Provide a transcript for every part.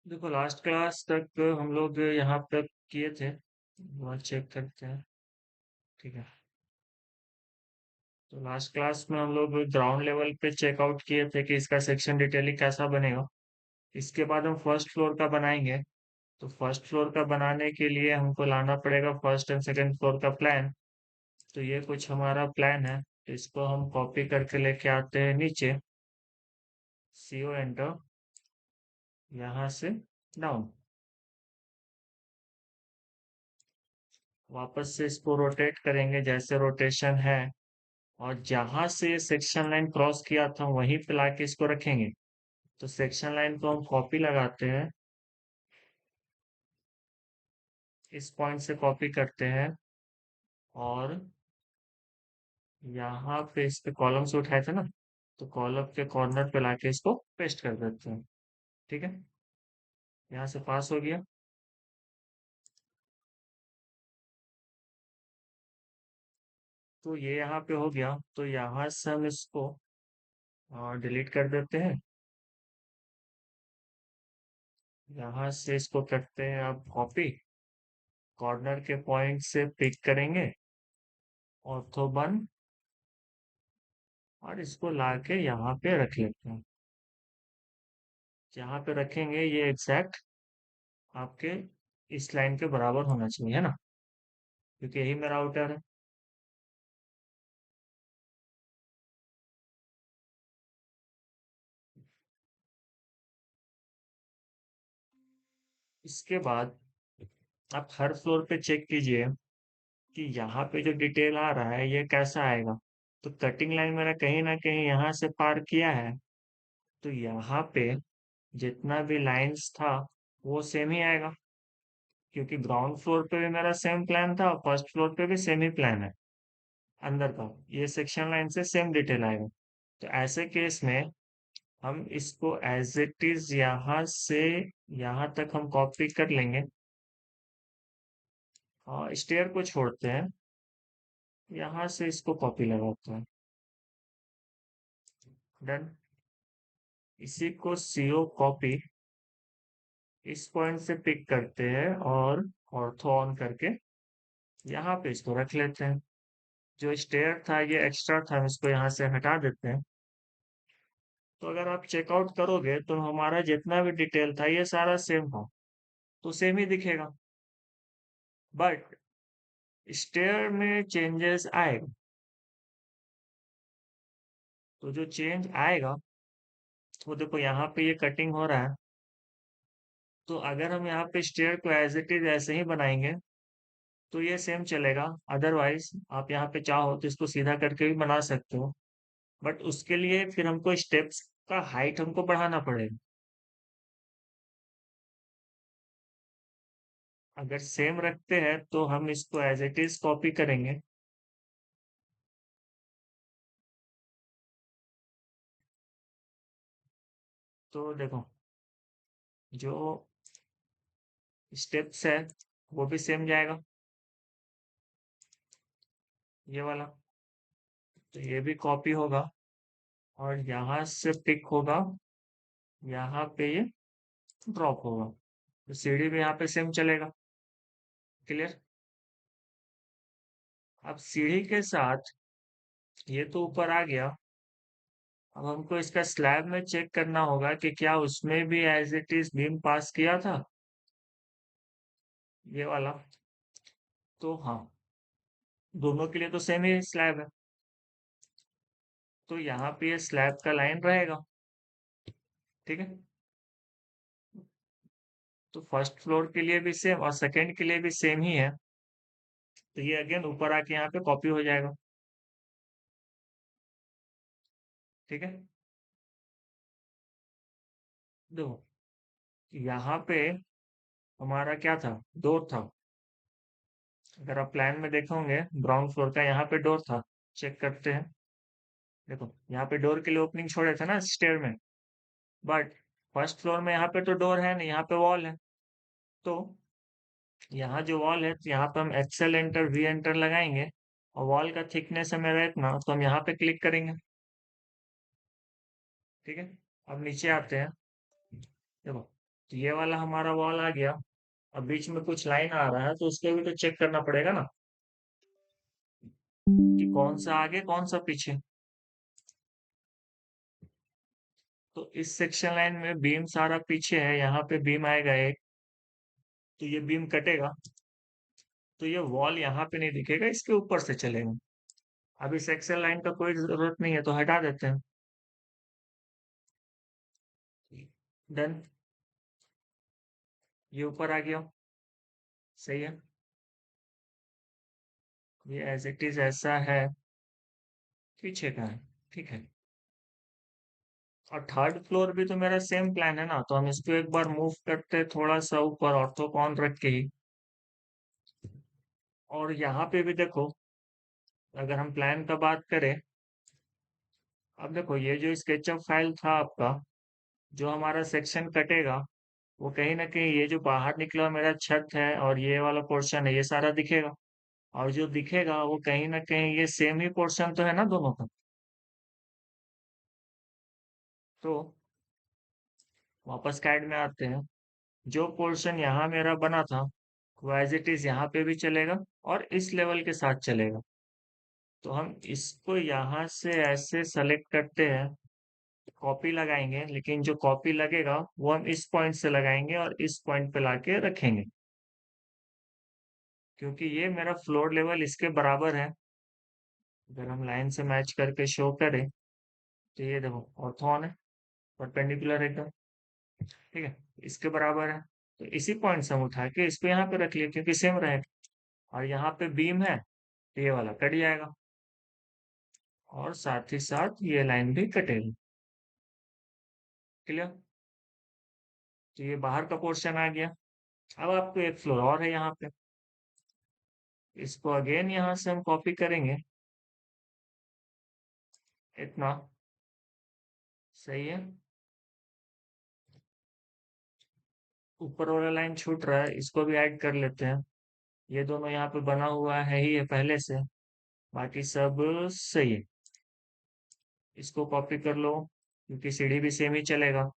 देखो last class तक हम लोग यहाँ तक किए थे। वहाँ चेक करते हैं। ठीक है। तो लास्ट क्लास में हम लोग ग्राउंड लेवल पे चेकआउट किए थे कि इसका सेक्शन डिटेलिंग कैसा बनेगा। इसके बाद हम फर्स्ट फ्लोर का बनाएंगे। तो फर्स्ट फ्लोर का बनाने के लिए हमको लाना पड़ेगा फर्स्ट एंड सेकंड फ्लोर का प्लान। तो ये कुछ हमारा प्लान है। तो इसको हम कॉपी करके लेके आते हैं नीचे। CO enter. यहाँ से डाउन। वापस से इसको रोटेट करेंगे जैसे रोटेशन है। और जहां से ये सेक्शन लाइन क्रॉस किया था वहीं पे लाके इसको रखेंगे। तो सेक्शन लाइन को हम कॉपी लगाते हैं। इस पॉइंट से कॉपी करते हैं। और यहाँ पे इस पे कॉलम से उठाए थे ना। तो कॉलम के कॉर्नर पे लाके इसको पेस्ट कर देते हैं। ठीक है। यहाँ से पास हो गया। तो ये यहाँ पे हो गया तो यहाँ से हम इसको डिलीट कर देते हैं। यहाँ से इसको करते हैं अब कॉपी। कॉर्नर के पॉइंट से पिक करेंगे। Ortho one. और इसको लाके यहाँ पे रख लेते हैं। जहाँ पे रखेंगे ये एग्जैक्ट आपके इस लाइन के बराबर होना चाहिए, है ना। क्योंकि यही मेरा आउटर है। इसके बाद आप हर फ्लोर पे चेक कीजिए कि यहाँ पे जो डिटेल आ रहा है ये कैसा आएगा। तो कटिंग लाइन मेरा कहीं ना कहीं यहाँ से पार किया है। तो यहाँ पे जितना भी लाइंस था वो सेम ही आएगा। क्योंकि ग्राउंड फ्लोर पे भी मेरा सेम प्लान था और फर्स्ट फ्लोर पे भी सेम ही प्लान है। अंदर का ये सेक्शन लाइन से सेम डिटेल आएगा। तो ऐसे केस में हम इसको एज इट इज यहाँ से यहाँ तक हम कॉपी कर लेंगे। और स्टेयर को छोड़ते हैं। यहाँ से इसको कॉपी लगाते हैं। डन। इसी को CO कॉपी इस पॉइंट से पिक करते हैं और ऑर्थो ऑन करके यहाँ पे इसको रख लेते हैं। जो स्टेयर था ये एक्स्ट्रा था, हम इसको यहाँ से हटा देते हैं। तो अगर आप चेकआउट करोगे तो हमारा जितना भी डिटेल था ये सारा सेम था। तो सेम ही दिखेगा। बट स्टेयर में चेंजेस आएगा। तो जो चेंज आएगा वो देखो यहाँ पे ये कटिंग हो रहा है। तो अगर हम यहाँ पे स्टेयर को एज इट इज ऐसे ही बनाएंगे तो ये सेम चलेगा। अदरवाइज आप यहाँ पे चाहो तो इसको सीधा करके भी बना सकते हो। बट उसके लिए फिर हमको स्टेप्स का हाइट हमको बढ़ाना पड़ेगा। अगर सेम रखते हैं तो हम इसको एज इट इज कॉपी करेंगे। तो देखो जो स्टेप्स है वो भी सेम जाएगा। ये वाला। तो ये भी कॉपी होगा। और यहाँ से पिक होगा। यहाँ पे ये ड्रॉप होगा। तो सीढ़ी भी यहाँ पे सेम चलेगा। क्लियर। अब सीढ़ी के साथ ये तो ऊपर आ गया। अब हमको इसका स्लैब में चेक करना होगा कि क्या उसमें भी एज इट इज बीम पास किया था। ये वाला। तो हाँ, दोनों के लिए तो सेम ही स्लैब है। तो यहाँ पे ये स्लैब का लाइन रहेगा। ठीक है। तो फर्स्ट फ्लोर के लिए भी सेम और सेकंड के लिए भी सेम ही है। तो ये अगेन ऊपर आके यहाँ पे कॉपी हो जाएगा। ठीक है। देखो यहाँ पे हमारा क्या था, डोर था। अगर आप प्लान में देखोगे ग्राउंड फ्लोर का यहाँ पे डोर था। चेक करते हैं। देखो यहाँ पे डोर के लिए ओपनिंग छोड़े थे ना स्टेयर में। बट फर्स्ट फ्लोर में यहाँ पे तो डोर है नहीं, यहाँ पे वॉल है। तो यहाँ जो वॉल है तो यहाँ पे हम एक्सेल एंटर V एंटर लगाएंगे। और वॉल का थिकनेस हमें इतना तो हम यहाँ पे क्लिक करेंगे। ठीक है। अब नीचे आते हैं। देखो तो ये वाला हमारा वॉल आ गया। अब बीच में कुछ लाइन आ रहा है तो उसको भी तो चेक करना पड़ेगा ना, कि कौन सा आगे कौन सा पीछे। तो इस सेक्शन लाइन में बीम सारा पीछे है, यहाँ पे बीम आएगा एक, तो ये बीम कटेगा, तो ये वॉल यहाँ पे नहीं दिखेगा, इसके ऊपर से चलेगा। अब इस सेक्शन लाइन का कोई जरूरत नहीं है तो हटा देते हैं। डन, ये ऊपर आ गया। सही है, ये एज इट इज ऐसा है, पीछे का है। ठीक है। और थर्ड फ्लोर भी तो मेरा सेम प्लान है ना, तो हम इसको एक बार मूव करते हैं थोड़ा सा ऊपर, ऑर्थोकॉन रख के ही। और यहाँ पे भी देखो, अगर हम प्लान का बात करें, अब देखो ये जो स्केचअप फाइल था आपका, जो हमारा सेक्शन कटेगा, वो कहीं ना कहीं ये जो बाहर निकला मेरा छत है और ये वाला पोर्शन है, ये सारा दिखेगा। और जो दिखेगा वो कहीं ना कहीं ये सेम ही पोर्शन तो है ना दोनों का। तो वापस कैड में आते हैं। जो पोर्शन यहाँ मेरा बना था, वो एज इट इज यहाँ पे भी चलेगा और इस लेवल के साथ चलेगा। तो हम इसको यहाँ से ऐसे सेलेक्ट करते हैं, कॉपी लगाएंगे, लेकिन जो कॉपी लगेगा वो हम इस पॉइंट से लगाएंगे और इस पॉइंट पे लाके रखेंगे, क्योंकि ये मेरा फ्लोर लेवल इसके बराबर है। अगर हम लाइन से मैच करके शो करें, तो ये देखो ऑर्थोन है, परपेंडिकुलर एकदम। ठीक है, इसके बराबर है। तो इसी पॉइंट से हम उठा के इसको यहाँ पे रख लिए, क्योंकि सेम रहेगा। और यहाँ पे बीम है, तो ये वाला कट जाएगा, और साथ ही साथ ये लाइन भी कटेगी। क्लियर। तो ये बाहर का पोर्शन आ गया। अब आपको एक फ्लोर और है यहाँ पे, इसको अगेन यहाँ से हम कॉपी करेंगे, इतना। सही है। ऊपर वाला लाइन छूट रहा है, इसको भी ऐड कर लेते हैं। ये दोनों यहाँ पे बना हुआ है ही है पहले से, बाकी सब सही है। इसको कॉपी कर लो, क्योंकि सीढ़ी भी सेम ही चलेगा।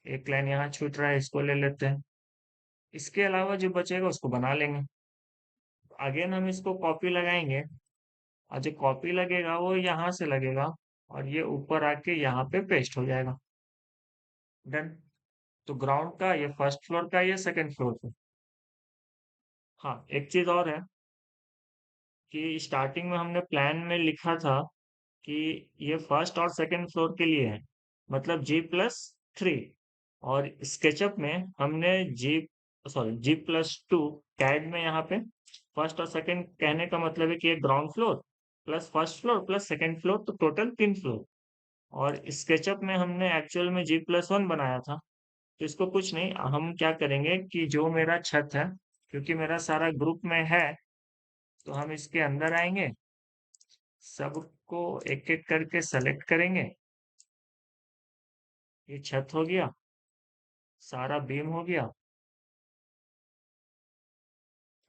एक लाइन यहाँ छूट रहा है, इसको ले लेते हैं। इसके अलावा जो बचेगा उसको बना लेंगे। अगेन हम इसको कॉपी लगाएंगे, और जो कॉपी लगेगा वो यहाँ से लगेगा, और ये ऊपर आके यहाँ पे पेस्ट हो जाएगा। डन। तो ग्राउंड का ये फर्स्ट फ्लोर का, ये सेकंड फ्लोर पे। हाँ, एक चीज और है कि स्टार्टिंग में हमने प्लान में लिखा था कि ये फर्स्ट और सेकंड फ्लोर के लिए है, मतलब G+3। और स्केचअप में हमने G+2, कैड में यहाँ पे फर्स्ट और सेकंड कहने का मतलब है कि एक ground floor plus first floor plus second floor, तो टोटल 3 फ्लोर। और स्केचअप में हमने एक्चुअल में G+1 बनाया था। तो इसको कुछ नहीं, हम क्या करेंगे कि जो मेरा छत है, क्योंकि मेरा सारा ग्रुप में है, तो हम इसके अंदर आएंगे, सबको एक एक करके सेलेक्ट करेंगे। ये छत हो गया, सारा बीम हो गया,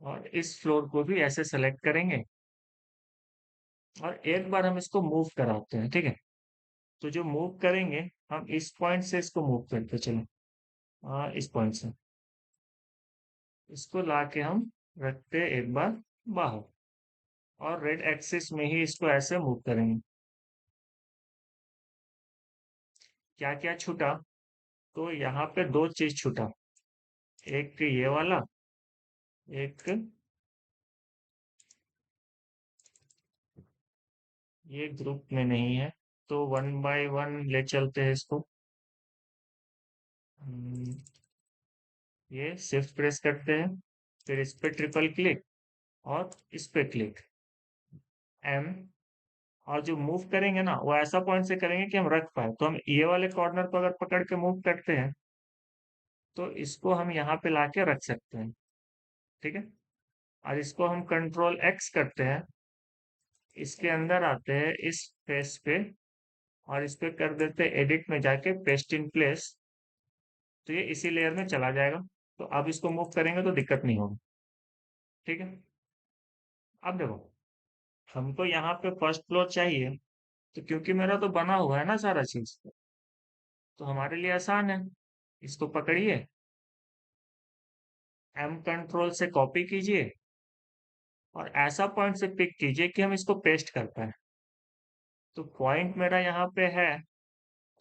और इस फ्लोर को भी ऐसे सेलेक्ट करेंगे। और एक बार हम इसको मूव कराते हैं, ठीक है। तो जो मूव करेंगे, हम इस पॉइंट से इसको मूव करते चलो, इस पॉइंट से इसको लाके हम रखते एक बार बाहर, और रेड एक्सिस में ही इसको ऐसे मूव करेंगे। क्या क्या छूटा, तो यहाँ पे दो चीज छूटा, एक ये वाला, एक ये ग्रुप में नहीं है। तो वन बाय वन ले चलते हैं इसको। हम्म, ये शिफ्ट प्रेस करते हैं, फिर इस पे ट्रिपल क्लिक, और इस पे क्लिक, एम। और जो मूव करेंगे ना, वो ऐसा पॉइंट से करेंगे कि हम रख पाए। तो हम ये वाले कॉर्नर को अगर पकड़ के मूव करते हैं, तो इसको हम यहाँ पे लाके रख सकते हैं। ठीक है। और इसको हम कंट्रोल एक्स करते हैं, इसके अंदर आते हैं इस फेस पे, और इस पे कर देते हैं एडिट में जाके पेस्ट इन प्लेस। तो ये इसी लेयर में चला जाएगा। तो अब इसको मूव करेंगे तो दिक्कत नहीं होगी। ठीक है। अब देखो, हमको यहाँ पे फर्स्ट फ्लोर चाहिए, तो क्योंकि मेरा तो बना हुआ है ना सारा चीज, तो हमारे लिए आसान है। इसको पकड़िए, एम कंट्रोल से कॉपी कीजिए और ऐसा पॉइंट से पिक कीजिए कि हम इसको पेस्ट कर पाए। तो पॉइंट मेरा यहाँ पे है,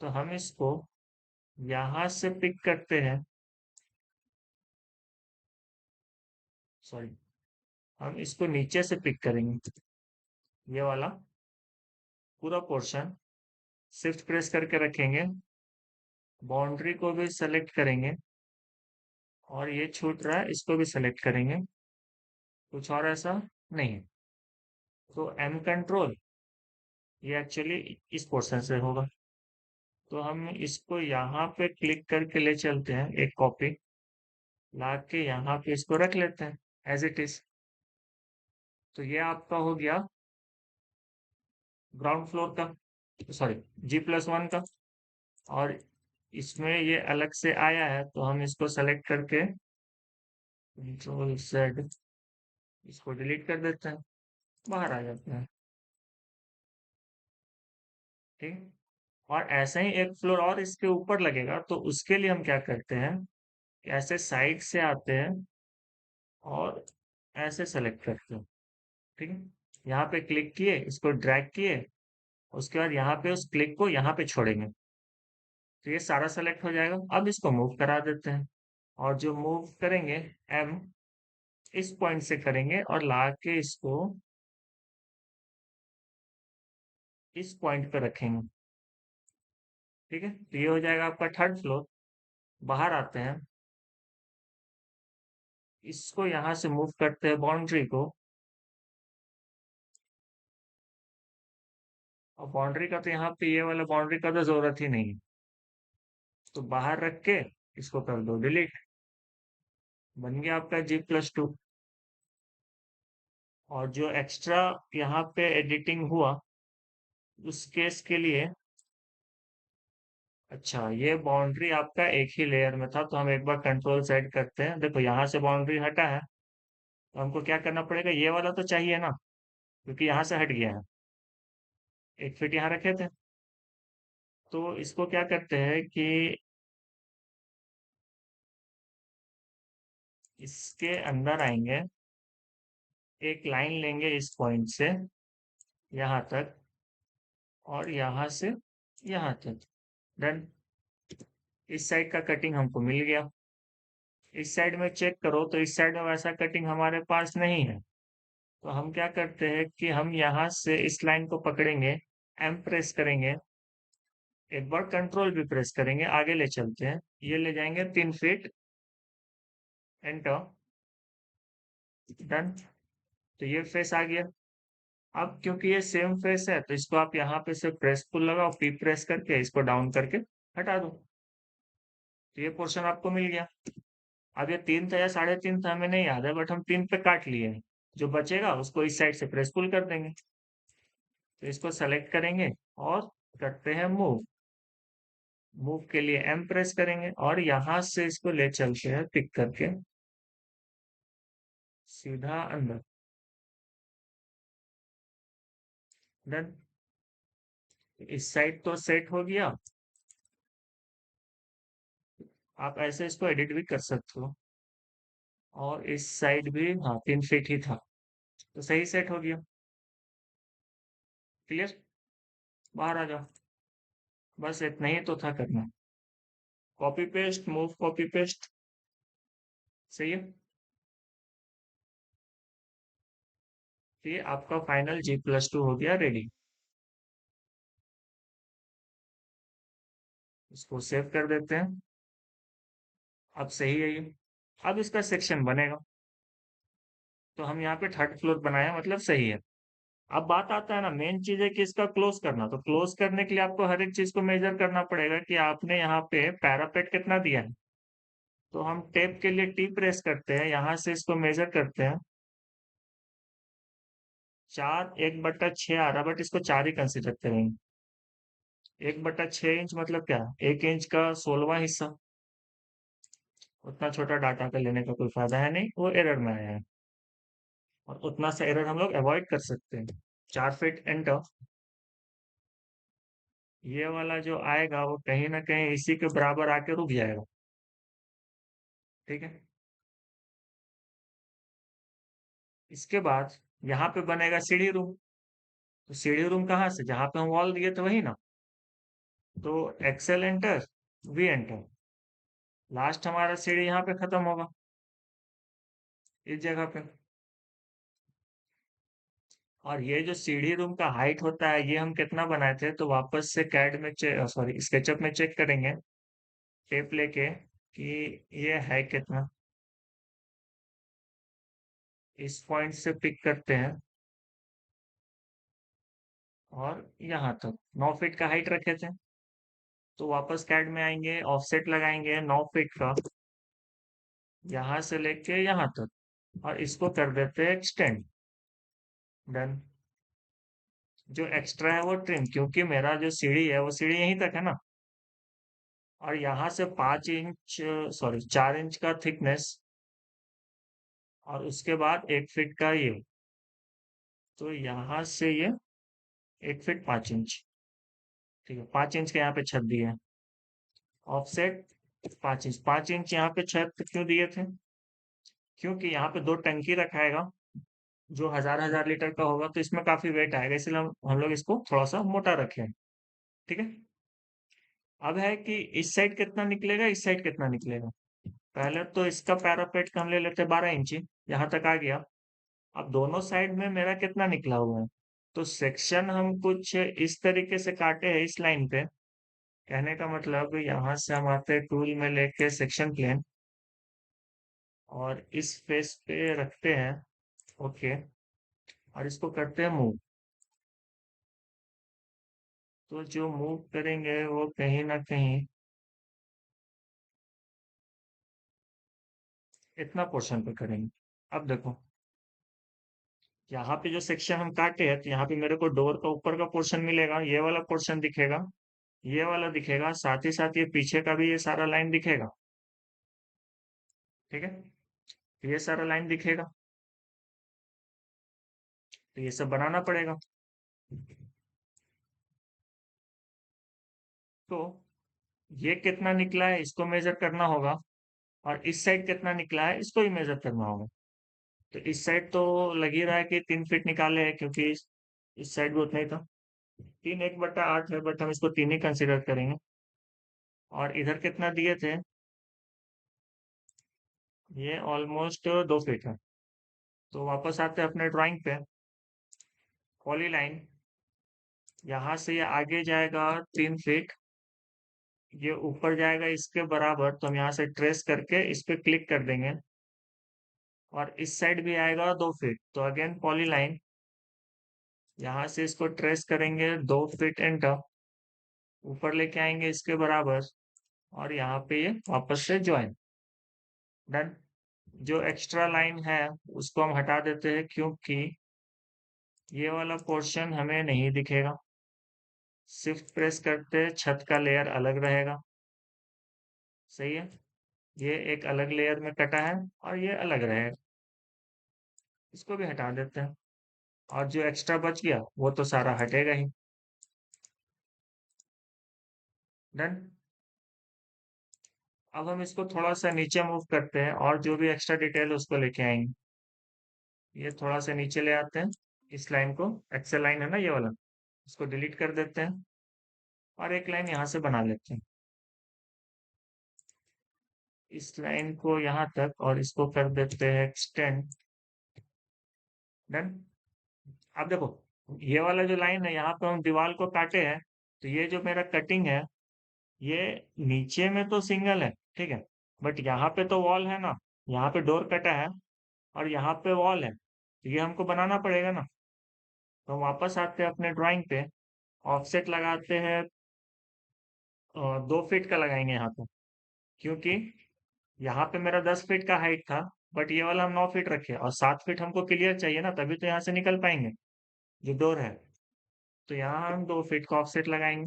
तो हम इसको यहाँ से पिक करते हैं, सॉरी, हम इसको नीचे से पिक करेंगे, ये वाला पूरा पोर्शन शिफ्ट प्रेस करके रखेंगे, बाउंड्री को भी सेलेक्ट करेंगे और ये छूट रहा है इसको भी सेलेक्ट करेंगे, कुछ और ऐसा नहीं है। तो एम कंट्रोल ये एक्चुअली इस पोर्शन से होगा, तो हम इसको यहाँ पे क्लिक करके ले चलते हैं, एक कॉपी ला के यहाँ पे इसको रख लेते हैं एज इट इज। तो ये आपका हो गया ग्राउंड फ्लोर का, सॉरी G+1 का। और इसमें ये अलग से आया है तो हम इसको सेलेक्ट करके Ctrl+Z इसको डिलीट कर देते हैं, बाहर आ जाते हैं। ठीक, और ऐसे ही एक फ्लोर और इसके ऊपर लगेगा, तो उसके लिए हम क्या करते हैं, ऐसे साइड से आते हैं और ऐसे सेलेक्ट करते हैं। ठीक है, यहाँ पे क्लिक किए, इसको ड्रैग किए, उसके बाद यहाँ पे उस क्लिक को यहाँ पे छोड़ेंगे, तो ये सारा सेलेक्ट हो जाएगा। अब इसको मूव करा देते हैं, और जो मूव करेंगे एम इस पॉइंट से करेंगे और ला के इसको इस पॉइंट पे रखेंगे। ठीक है, तो ये हो जाएगा आपका थर्ड फ्लोर। बाहर आते हैं, इसको यहाँ से मूव करते हैं बाउंड्री को, और बाउंड्री का तो यहाँ पे ये वाला बाउंड्री का तो जरूरत ही नहीं है, तो बाहर रख के इसको कर दो डिलीट, बन गया आपका G+2। और जो एक्स्ट्रा यहाँ पे एडिटिंग हुआ उस केस के लिए, अच्छा ये बाउंड्री आपका एक ही लेयर में था, तो हम एक बार कंट्रोल सेट करते हैं। देखो यहाँ से बाउंड्री हटा है, तो हमको क्या करना पड़ेगा, ये वाला तो चाहिए ना, क्योंकि यहाँ से हट गया है, 1 फीट यहाँ रखे थे। तो इसको क्या करते हैं कि इसके अंदर आएंगे, एक लाइन लेंगे इस पॉइंट से यहाँ तक, और यहाँ से यहाँ तक, डन। इस साइड का कटिंग हमको मिल गया। इस साइड में चेक करो तो इस साइड में वैसा कटिंग हमारे पास नहीं है, तो हम क्या करते हैं कि हम यहाँ से इस लाइन को पकड़ेंगे, एम प्रेस करेंगे, एक बार कंट्रोल भी प्रेस करेंगे, आगे ले चलते हैं, ये ले जाएंगे 3 फीट, एंटर, डन। तो ये फेस आ गया। अब क्योंकि ये सेम फेस है, तो इसको आप यहाँ पे से प्रेस पुल लगाओ, पी प्रेस करके इसको डाउन करके हटा दो, तो ये पोर्शन आपको मिल गया। अब ये 3 था या 3.5 था हमें नहीं याद है, बट हम 3 पे काट लिए हैं, जो बचेगा उसको इस साइड से प्रेस पुल कर देंगे। तो इसको सेलेक्ट करेंगे और करते हैं मूव। मूव के लिए एम प्रेस करेंगे और यहाँ से इसको ले चलते हैं पिक करके सीधा अंदर, डन। इस साइड तो सेट हो गया। आप ऐसे इसको एडिट भी कर सकते हो, और इस साइड भी हाँ 3 फीट ही था, तो सही सेट हो गया। क्लियर, बाहर आ जाओ, बस इतना ही तो था करना, copy paste, move copy paste, सही है। तो ये आपका फाइनल G+2 हो गया रेडी। इसको सेव कर देते हैं। अब सही है ये, अब इसका सेक्शन बनेगा, तो हम यहाँ पे थर्ड फ्लोर बनाया, मतलब सही है। अब बात आता है ना, मेन चीज है कि इसका क्लोज करना, तो क्लोज करने के लिए आपको हर एक चीज को मेजर करना पड़ेगा कि आपने यहाँ पे पैरापेट कितना दिया है। तो हम टेप के लिए टी प्रेस करते हैं, यहाँ से इसको मेजर करते हैं, 4, 1/6 आ रहा, बट इसको 4 ही कंसिडर करेंगे। 1/6 इंच मतलब क्या, 1 इंच का 16वां हिस्सा। उतना छोटा डाटा का लेने का कोई फायदा है नहीं, वो एरर में आया है, और उतना सा एरर हम लोग अवॉइड कर सकते हैं। 4 फीट एंटर, ये वाला जो आएगा वो कहीं ना कहीं इसी के बराबर आके रुक जाएगा। ठीक है, इसके बाद यहाँ पे बनेगा सीढ़ी रूम। तो सीढ़ी रूम कहाँ से, जहाँ पे हम वॉल दिए थे वही ना। तो Excel enter, we enter, last हमारा सीढ़ी यहाँ पे खत्म होगा इस जगह पे। और ये जो सीढ़ी रूम का हाइट होता है ये हम कितना बनाए थे, तो वापस से कैड में सॉरी स्केचअप में चेक करेंगे टेप लेके कि ये है कितना। इस पॉइंट से पिक करते हैं और यहाँ तक 9 फीट का हाइट रखे थे। तो वापस कैड में आएंगे, ऑफसेट लगाएंगे 9 फीट का, यहाँ से लेके यहाँ तक, और इसको कर देते हैं एक्सटेंड। डन। जो एक्स्ट्रा है वो ट्रिम, क्योंकि मेरा जो सीढ़ी है वो सीढ़ी यहीं तक है ना। और यहाँ से 5 इंच, सॉरी 4 इंच का थिकनेस, और उसके बाद 1 फीट का ये। तो यहाँ से ये 1 फीट 5 इंच, ठीक है। 5 इंच के यहाँ पे छत दिए हैं। ऑफसेट 5 इंच, 5 इंच यहाँ पे छत क्यों दिए थे, क्योंकि यहाँ पे 2 टंकी रखाएगा जो 1000 1000 लीटर का होगा, तो इसमें काफी वेट आएगा, इसलिए हम लोग इसको थोड़ा सा मोटा रखे हैं। ठीक है। अब है कि इस साइड कितना निकलेगा, इस साइड कितना निकलेगा। पहले तो इसका पैरापेट का हम ले लेते हैं 12 इंची, यहाँ तक आ गया। अब दोनों साइड में मेरा कितना निकला हुआ है, तो सेक्शन हम कुछ इस तरीके से काटे हैं इस लाइन पे। कहने का मतलब यहाँ से हम आते हैं टूल में लेके सेक्शन प्लेन, और इस फेस पे रखते हैं। ओके। और इसको करते हैं मूव। तो जो मूव करेंगे वो कहीं ना कहीं इतना पोर्शन पे करेंगे। अब देखो, यहाँ पे जो सेक्शन हम काटे हैं, तो यहाँ पे मेरे को डोर का ऊपर का पोर्शन मिलेगा, ये वाला पोर्शन दिखेगा, ये वाला दिखेगा, साथ ही साथ ये पीछे का भी ये सारा लाइन दिखेगा। ठीक है। तो ये सारा लाइन दिखेगा, तो ये सब बनाना पड़ेगा। तो ये कितना निकला है इसको मेजर करना होगा, और इस साइड कितना निकला है इसको भी मेजर करना होगा। तो इस साइड तो लग ही रहा है कि 3 फीट निकाले हैं, क्योंकि इस साइड भी उतना ही था। 3 1/8 है, बट हम इसको 3 ही कंसिडर करेंगे। और इधर कितना दिए थे, ये ऑलमोस्ट 2 फीट है। तो वापस आते हैं अपने ड्राइंग पे। पॉली लाइन, यहाँ से ये आगे जाएगा 3 फीट, ये ऊपर जाएगा इसके बराबर, तो हम यहाँ से ट्रेस करके इस पे क्लिक कर देंगे। और इस साइड भी आएगा 2 फीट, तो अगेन पॉली लाइन, यहाँ से इसको ट्रेस करेंगे 2 फीट एंटर, ऊपर लेके आएंगे इसके बराबर, और यहाँ पे ये वापस से ज्वाइन। डन। जो एक्स्ट्रा लाइन है उसको हम हटा देते हैं, क्योंकि ये वाला पोर्शन हमें नहीं दिखेगा। शिफ्ट प्रेस करते छत का लेयर अलग रहेगा। सही है। ये एक अलग लेयर में कटा है, और ये अलग रहेगा, इसको भी हटा देते हैं। और जो एक्स्ट्रा बच गया वो तो सारा हटेगा ही। डन। अब हम इसको थोड़ा सा नीचे मूव करते हैं, और जो भी एक्स्ट्रा डिटेल है उसको लेके आएंगे। ये थोड़ा सा नीचे ले आते हैं, इस लाइन को, एक्सेल लाइन है ना ये वाला, इसको डिलीट कर देते हैं, और एक लाइन यहाँ से बना लेते हैं, इस लाइन को यहाँ तक, और इसको कर देते हैं एक्सटेंड। डन। अब देखो, ये वाला जो लाइन है यहाँ पे हम दीवार को काटे हैं, तो ये जो मेरा कटिंग है ये नीचे में तो सिंगल है, ठीक है, बट यहाँ पे तो वॉल है ना, यहाँ पे डोर कटा है, और यहाँ पे वॉल है, तो ये हमको बनाना पड़ेगा ना। तो हम वापस आते हैं अपने ड्राइंग पे, ऑफसेट लगाते हैं, 2 फीट का लगाएंगे यहाँ पे, क्योंकि यहाँ पे मेरा 10 फीट का हाइट था, बट ये वाला हम 9 फीट रखे, और 7 फीट हमको क्लियर चाहिए ना, तभी तो यहाँ से निकल पाएंगे जो डोर है। तो यहाँ हम 2 फीट का ऑफसेट लगाएंगे।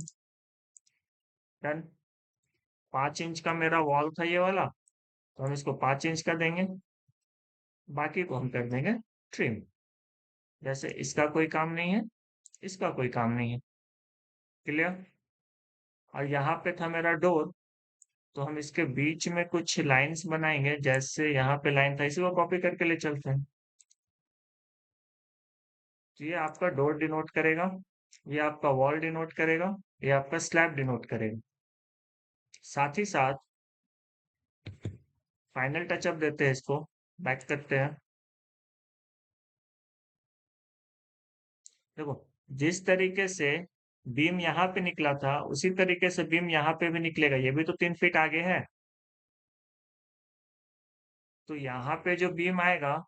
डन। 5 इंच का मेरा वॉल था ये वाला, तो हम इसको 5 इंच का देंगे, बाकी को हम कर देंगे ट्रिम। जैसे इसका कोई काम नहीं है, इसका कोई काम नहीं है। क्लियर। और यहाँ पे था मेरा डोर, तो हम इसके बीच में कुछ लाइंस बनाएंगे, जैसे यहाँ पे लाइन था, इसी को कॉपी करके ले चलते हैं। तो ये आपका डोर डिनोट करेगा, ये आपका वॉल डिनोट करेगा, ये आपका स्लैब डिनोट करेगा। साथ ही साथ फाइनल टचअप देते हैं इसको, बैक करते हैं। देखो, जिस तरीके से बीम यहाँ पे निकला था उसी तरीके से बीम यहाँ पे भी निकलेगा। ये भी तो 3 फीट आगे है। तो यहाँ पे जो बीम आएगा,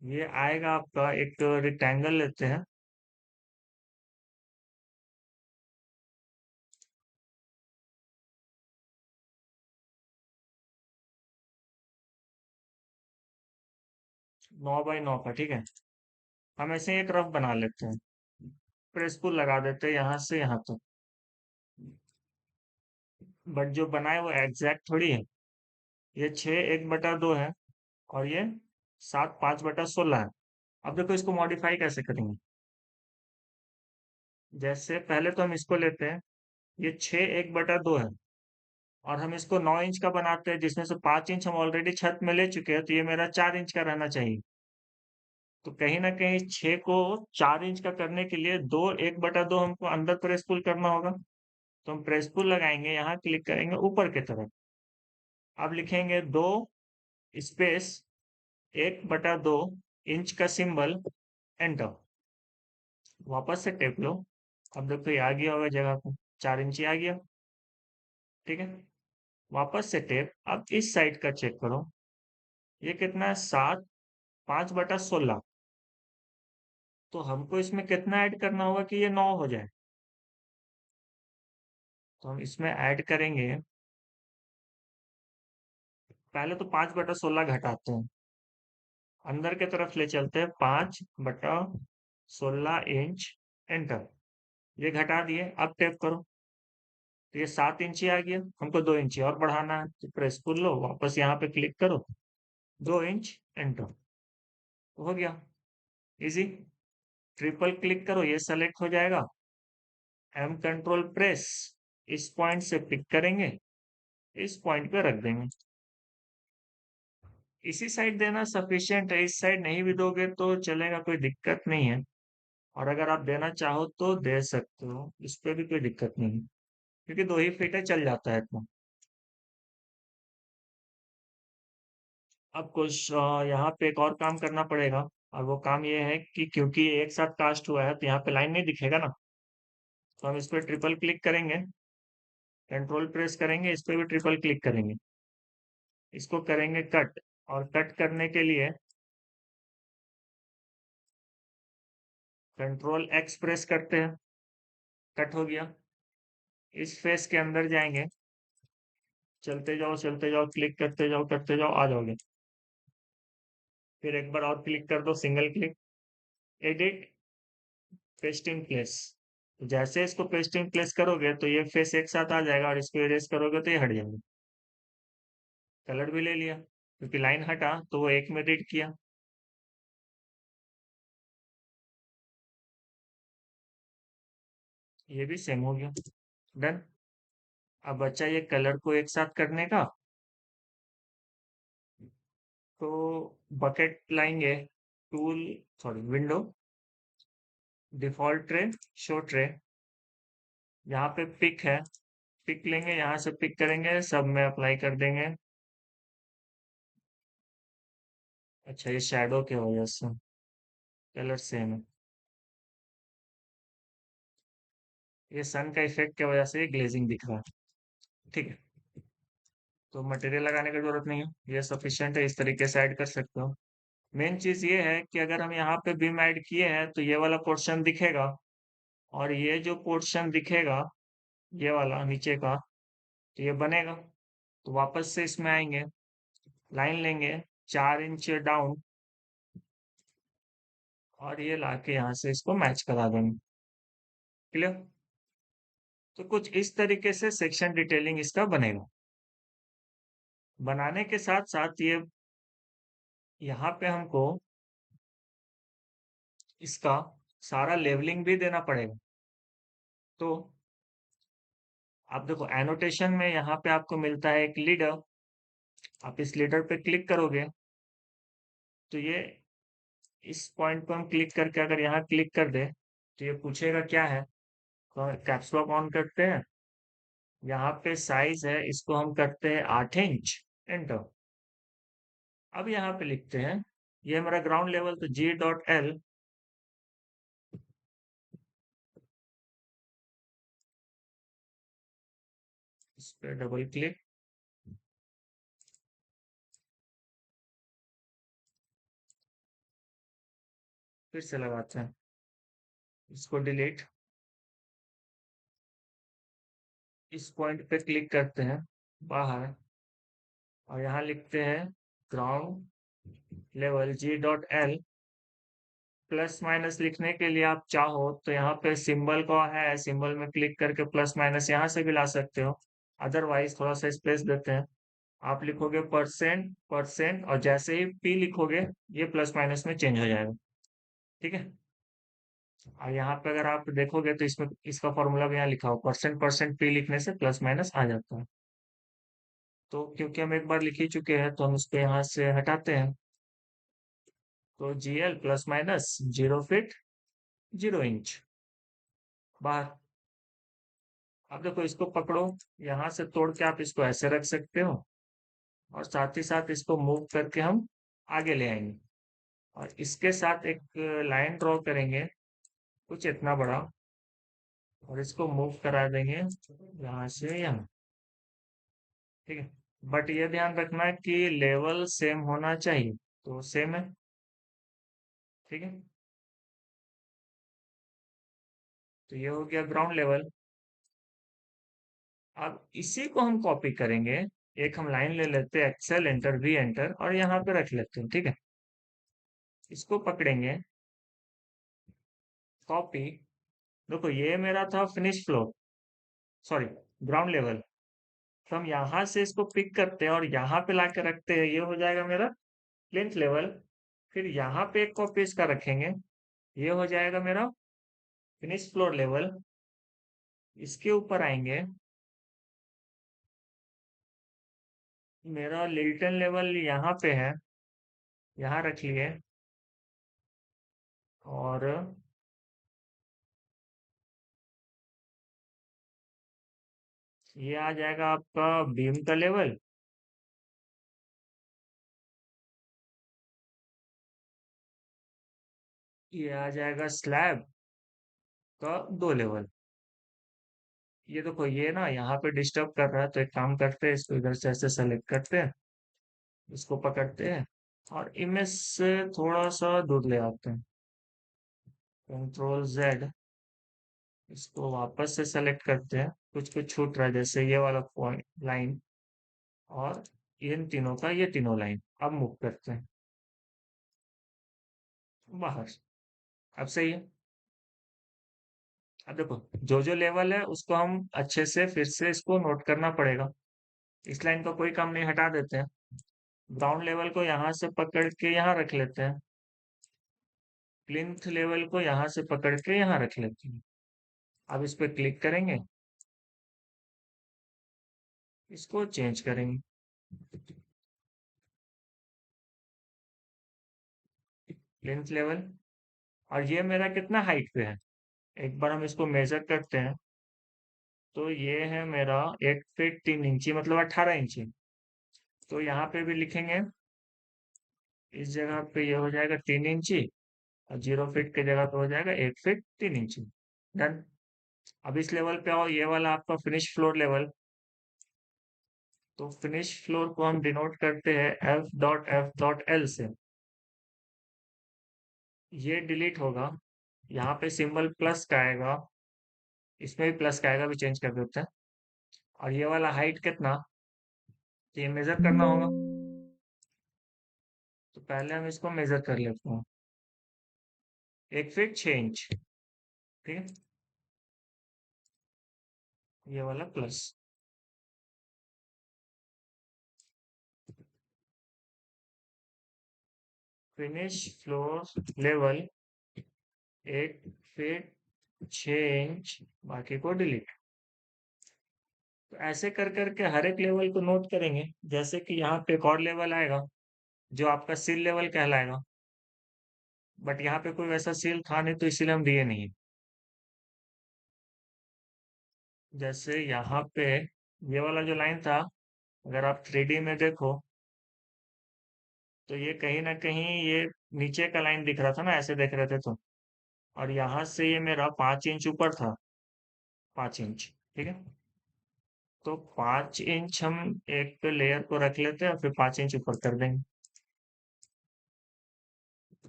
ये आएगा आपका, एक रेक्टेंगल लेते हैं। नौ बाई नौ का, ठीक है। हम ऐसे एक रफ बना लेते हैं, प्रेस पुल लगा देते हैं यहाँ से यहाँ तक। बट जो बनाए वो एग्जैक्ट थोड़ी है। ये 6 1/2 है, और ये 7 5/16 है। अब देखो इसको मॉडिफाई कैसे करेंगे। जैसे पहले तो हम इसको लेते हैं, ये 6 1/2 है, और हम इसको 9 इंच का बनाते हैं, जिसमें से 5 इंच हम ऑलरेडी छत में ले चुके हैं, तो ये मेरा 4 इंच का रहना चाहिए। तो कहीं ना कहीं 6 को 4 इंच का करने के लिए 1/2 हमको अंदर प्रेस पुल करना होगा। तो हम प्रेस पुल लगाएंगे, यहाँ क्लिक करेंगे ऊपर की तरफ। अब लिखेंगे 2 स्पेस 1/2 इंच का सिंबल, एंटर। वापस से टेप लो। अब देखो ये आ गया होगा जगह को, 4 इंच आ गया, ठीक है। वापस से टेप। अब इस साइड का चेक करो, ये कितना है, 7 5/16। तो हमको इसमें कितना ऐड करना होगा कि ये 9 हो जाए। तो हम इसमें ऐड करेंगे, पहले तो 5/16 घटाते हैं, अंदर की तरफ ले चलते हैं, 5/16 इंच, एंटर। ये घटा दिए, अब टेप करो। तो ये 7 इंची आ गया, हमको 2 इंची और बढ़ाना है, तो प्रेस पुल लो, वापस यहाँ पे क्लिक करो, 2 इंच, एंटर। हो गया, इजी। ट्रिपल क्लिक करो, ये सेलेक्ट हो जाएगा। एम कंट्रोल प्रेस, इस पॉइंट से पिक करेंगे, इस पॉइंट पे रख देंगे। इसी साइड देना सफिशिएंट है, इस साइड नहीं भी दोगे तो चलेगा, कोई दिक्कत नहीं है। और अगर आप देना चाहो तो दे सकते हो, इस पे भी कोई दिक्कत नहीं है, क्योंकि 2 ही फीट है, चल जाता है इतना। अब कुछ यहाँ पे एक और काम करना पड़ेगा, और वो काम ये है कि क्योंकि ये एक साथ कास्ट हुआ है तो यहाँ पे लाइन नहीं दिखेगा ना। तो हम इस पर ट्रिपल क्लिक करेंगे, कंट्रोल प्रेस करेंगे, इस पर भी ट्रिपल क्लिक करेंगे, इसको करेंगे कट। और कट करने के लिए कंट्रोल एक्स प्रेस करते हैं, कट हो गया। इस फेस के अंदर जाएंगे, चलते जाओ, क्लिक करते जाओ, आ जाओगे। फिर एक बार और क्लिक कर दो, single click, edit, paste in place. जैसे इसको पेस्ट इन प्लेस करोगे तो ये फेस एक साथ आ जाएगा, और इसको इरेज करोगे तो ये हट जाएगा। कलर भी ले लिया, क्योंकि लाइन हटा तो वो एक में रीड किया। ये भी सेम हो गया, डन। अब बच्चा ये कलर को एक साथ करने का। तो बकेट लाएंगे, tool, sorry, window, default tray, show tray, यहाँ पे पिक है, पिक लेंगे, यहाँ से पिक करेंगे, सब में अप्लाई कर देंगे। अच्छा, ये शैडो के वजह से कलर सेम है, ये सन का इफेक्ट की वजह से ये ग्लेजिंग दिख रहा है, ठीक है। तो मटेरियल लगाने की जरूरत नहीं है, ये सफिशिएंट है, इस तरीके से ऐड कर सकते हो। मेन चीज ये है कि अगर हम यहाँ पे बीम ऐड किए हैं तो ये वाला पोर्शन दिखेगा, और ये जो पोर्शन दिखेगा, ये वाला नीचे का, तो ये बनेगा। तो वापस से इसमें आएंगे, लाइन लेंगे 4 इंच डाउन, और ये लाके यहाँ से इसको मैच करा देंगे, क्लियर। तो कुछ इस तरीके से सेक्शन डिटेलिंग इसका बनेगा। बनाने के साथ साथ ये यहाँ पे हमको इसका सारा लेवलिंग भी देना पड़ेगा। तो आप देखो, एनोटेशन में यहाँ पे आपको मिलता है एक लीडर, आप इस लीडर पे क्लिक करोगे तो ये इस पॉइंट पर हम क्लिक करके अगर यहाँ क्लिक कर दे तो ये पूछेगा क्या है, तो कैप्स लॉक ऑन करते हैं। यहाँ पे साइज है, इसको हम करते हैं 8 इंच, एंटर। अब यहाँ पे लिखते हैं, ये हमारा ग्राउंड लेवल, तो G.L, इस पे डबल क्लिक, फिर से लगाते हैं, इसको डिलीट। इस पॉइंट पे क्लिक करते हैं बाहर, और यहाँ लिखते हैं ground level G.L। Plus minus लिखने के लिए आप चाहो तो यहाँ पे सिंबल का है, सिंबल में क्लिक करके प्लस माइनस यहाँ से भी ला सकते हो। अदरवाइज थोड़ा सा स्पेस देते हैं, आप लिखोगे परसेंट परसेंट, और जैसे ही पी लिखोगे ये प्लस माइनस में चेंज हो जाएगा। ठीक है। और यहाँ पे अगर आप देखोगे तो इसमें इसका फॉर्मूला भी यहाँ लिखा हो, परसेंट परसेंट पी लिखने से प्लस माइनस आ जाता है। तो क्योंकि हम एक बार लिख ही चुके हैं तो हम इसको यहाँ से हटाते हैं। तो GL plus minus 0 feet 0 inch बाहर। अब देखो इसको पकड़ो, यहाँ से तोड़ के आप इसको ऐसे रख सकते हो, और साथ ही साथ इसको मूव करके हम आगे ले आएंगे, और इसके साथ एक लाइन ड्रॉ करेंगे कुछ इतना बड़ा, और इसको मूव करा देंगे यहाँ से यहाँ। ठीक है। बट ये ध्यान रखना है कि लेवल सेम होना चाहिए, तो सेम है। ठीक है। तो ये हो गया ग्राउंड लेवल। अब इसी को हम कॉपी करेंगे, एक हम लाइन ले लेते हैं, एक्सेल एंटर वी एंटर, और यहाँ पे रख लेते हैं। ठीक है। इसको पकड़ेंगे, कॉपी। देखो ये मेरा था finish floor, sorry ground level. तो हम यहाँ से इसको पिक करते हैं और यहाँ पे ला के रखते हैं, ये हो जाएगा मेरा प्लिंथ लेवल। फिर यहाँ पे एक कॉपी इसका रखेंगे, ये हो जाएगा मेरा फिनिश फ्लोर लेवल। इसके ऊपर आएंगे, मेरा लिल्टन लेवल यहाँ पे है, यहाँ रख लिए, और ये आ जाएगा आपका बीम का लेवल। ये आ जाएगा स्लैब का 2 लेवल। ये देखो ये ना यहाँ पे डिस्टर्ब कर रहा है, तो एक काम करते हैं, इसको इधर से ऐसे सेलेक्ट करते हैं, इसको पकड़ते हैं, और इमेज से थोड़ा सा दूर ले आते हैं, Ctrl Z। इसको वापस से सेलेक्ट करते हैं, कुछ कुछ छूट रहा है, जैसे ये वाला पॉइंट लाइन, और इन तीनों का ये तीनों लाइन। अब मूव करते हैं बाहर। अब सही है। अब देखो जो जो लेवल है उसको हम अच्छे से फिर से इसको नोट करना पड़ेगा। इस लाइन का कोई काम नहीं, हटा देते हैं। ग्राउंड लेवल को यहाँ से पकड़ के यहाँ रख लेते हैं, प्लिंथ लेवल को यहाँ से पकड़ के यहाँ रख लेते हैं। अब इस पे क्लिक करेंगे, इसको चेंज करेंगे, प्लिंथ लेवल। और ये मेरा कितना हाइट पे है, एक बार हम इसको मेजर करते हैं। तो ये है मेरा 8 फीट 3 इंची, मतलब 18 इंची। तो यहाँ पे भी लिखेंगे, इस जगह पे ये हो जाएगा 3 इंची, और 0 फीट की जगह पे हो जाएगा 8 फीट 3 इंची। डन। अब इस लेवल पे आओ, ये वाला आपका फिनिश फ्लोर लेवल। तो फिनिश फ्लोर को हम डिनोट करते हैं F.F.L से। ये डिलीट होगा, यहाँ पे सिंबल प्लस का आएगा, इसमें भी प्लस का आएगा, भी चेंज कर देते हैं। और ये वाला हाइट कितना, तो ये मेजर करना होगा। तो पहले हम इसको मेजर कर लेते हैं, 1 फीट 6 इंच। ठीक है। ये वाला plus. Finish floor level 1 feet 6 inch, बाकी को डिलीट। तो ऐसे कर करके हर एक लेवल को नोट करेंगे। जैसे कि यहाँ पे एक और लेवल आएगा जो आपका सिल लेवल कहलाएगा। बट यहाँ पे कोई वैसा सील था नहीं तो इसीलिए हम दिए नहीं। जैसे यहाँ पे ये वाला जो लाइन था, अगर आप 3D में देखो तो ये कहीं ना कहीं ये नीचे का लाइन दिख रहा था ना, ऐसे देख रहे थे तो। और यहाँ से ये मेरा 5 इंच ऊपर था, 5 इंच। ठीक है, तो 5 इंच हम एक लेयर को रख लेते हैं और फिर 5 इंच ऊपर कर देंगे।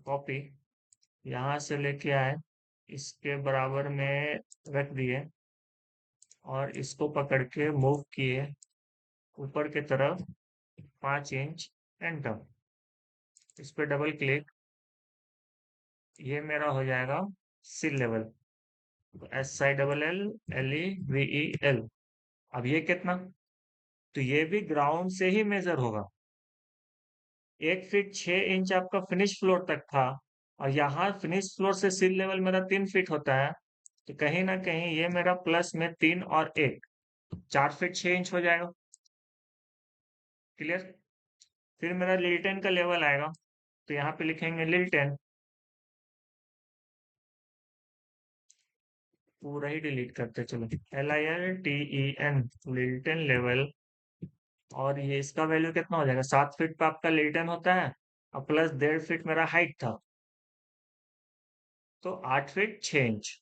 कॉपी, यहाँ से लेके आए, इसके बराबर में रख दिए और इसको पकड़ के मूव किए ऊपर की तरफ 5 इंच, एंटर। इस पे डबल क्लिक, ये मेरा हो जाएगा सिल लेवल। SILL LEVEL। अब ये कितना, तो ये भी ग्राउंड से ही मेजर होगा। 1 फीट 6 इंच आपका फिनिश फ्लोर तक था, और यहाँ फिनिश फ्लोर से सिल लेवल मेरा 3 फीट होता है। तो कहीं ना कहीं ये मेरा प्लस में 3 और 1, 4 फीट 6 इंच हो जाएगा। क्लियर। फिर मेरा लिल्टन का लेवल आएगा, तो यहाँ पे लिखेंगे लिल्टन, पूरा ही डिलीट करते चलो, LILTEN, लिल्टन लेवल। और ये इसका वैल्यू कितना हो जाएगा, 7 फीट पे आपका लिल्टन होता है, और प्लस 1.5 फीट मेरा हाइट था, तो 8 फीट 6 इंच।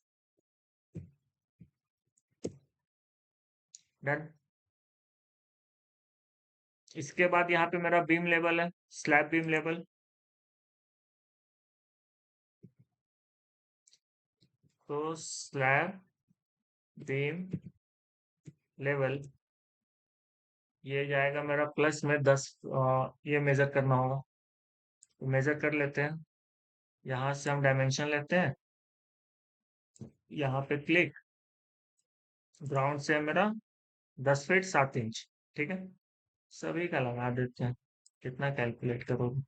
डन। इसके बाद यहाँ पे मेरा बीम लेवल है, स्लैब बीम लेवल। तो स्लैब बीम लेवल, ये जाएगा मेरा प्लस में 10। ये मेजर करना होगा, तो मेजर कर लेते हैं। यहाँ से हम डायमेंशन लेते हैं, यहाँ पे क्लिक, ग्राउंड से है मेरा 10 फीट 7 इंच। ठीक है, सभी का लगा देते हैं, कितना कैलकुलेट करोगे।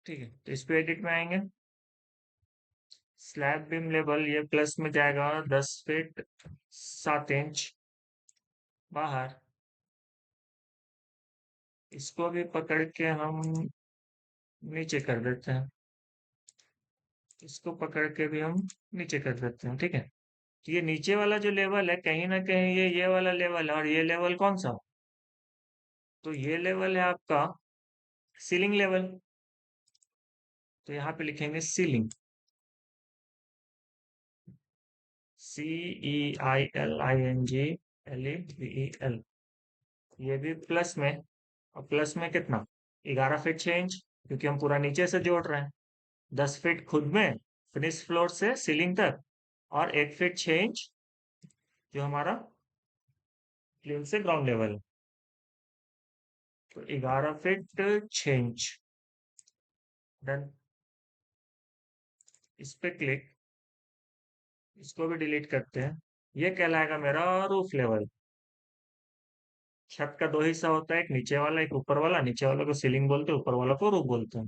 ठीक है, तो इस पे एडिट में आएंगे, स्लैब बीम लेवल, ये प्लस में जाएगा 10 फीट 7 इंच बाहर। इसको भी पकड़ के हम नीचे कर देते हैं, इसको पकड़ के भी हम नीचे कर देते हैं। ठीक है, तो ये नीचे वाला जो लेवल है, कहीं ना कहीं ये वाला लेवल है, और ये लेवल कौन सा, तो ये लेवल है आपका सीलिंग लेवल। तो यहाँ पे लिखेंगे सीलिंग, CEILING ये भी प्लस में, और प्लस में कितना, 11 फीट 6 इंच, क्योंकि हम पूरा नीचे से जोड़ रहे हैं। 10 फीट खुद में फिनिश फ्लोर से सीलिंग तक, और 1 फीट 6 इंच जो हमारा प्लेन से ग्राउंड लेवल है, तो 11 फीट 6 इंच। डन। इस पे क्लिक, इसको भी डिलीट करते हैं। ये कहलाएगा मेरा रूफ लेवल। छत का दो हिस्सा होता है, एक नीचे वाला एक ऊपर वाला, नीचे वाले को सीलिंग बोलते हैं, ऊपर वाला को रूफ बोलते हैं।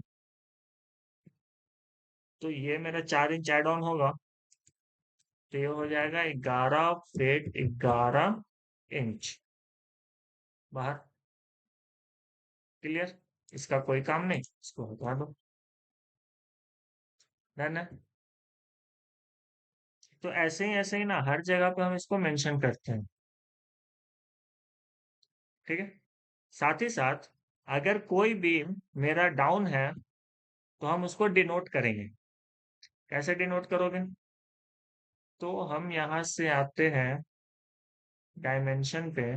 तो ये मेरा 4 इंच एड ऑन होगा, तो ये हो जाएगा 11 फीट 11 इंच बाहर। क्लियर। इसका कोई काम नहीं, इसको हटा दो। डन है। तो ऐसे ही ना हर जगह पे हम इसको मेंशन करते हैं। ठीक है, साथ ही साथ अगर कोई बीम मेरा डाउन है, तो हम उसको डिनोट करेंगे। कैसे डिनोट करोगे, तो हम यहाँ से आते हैं डायमेंशन पे,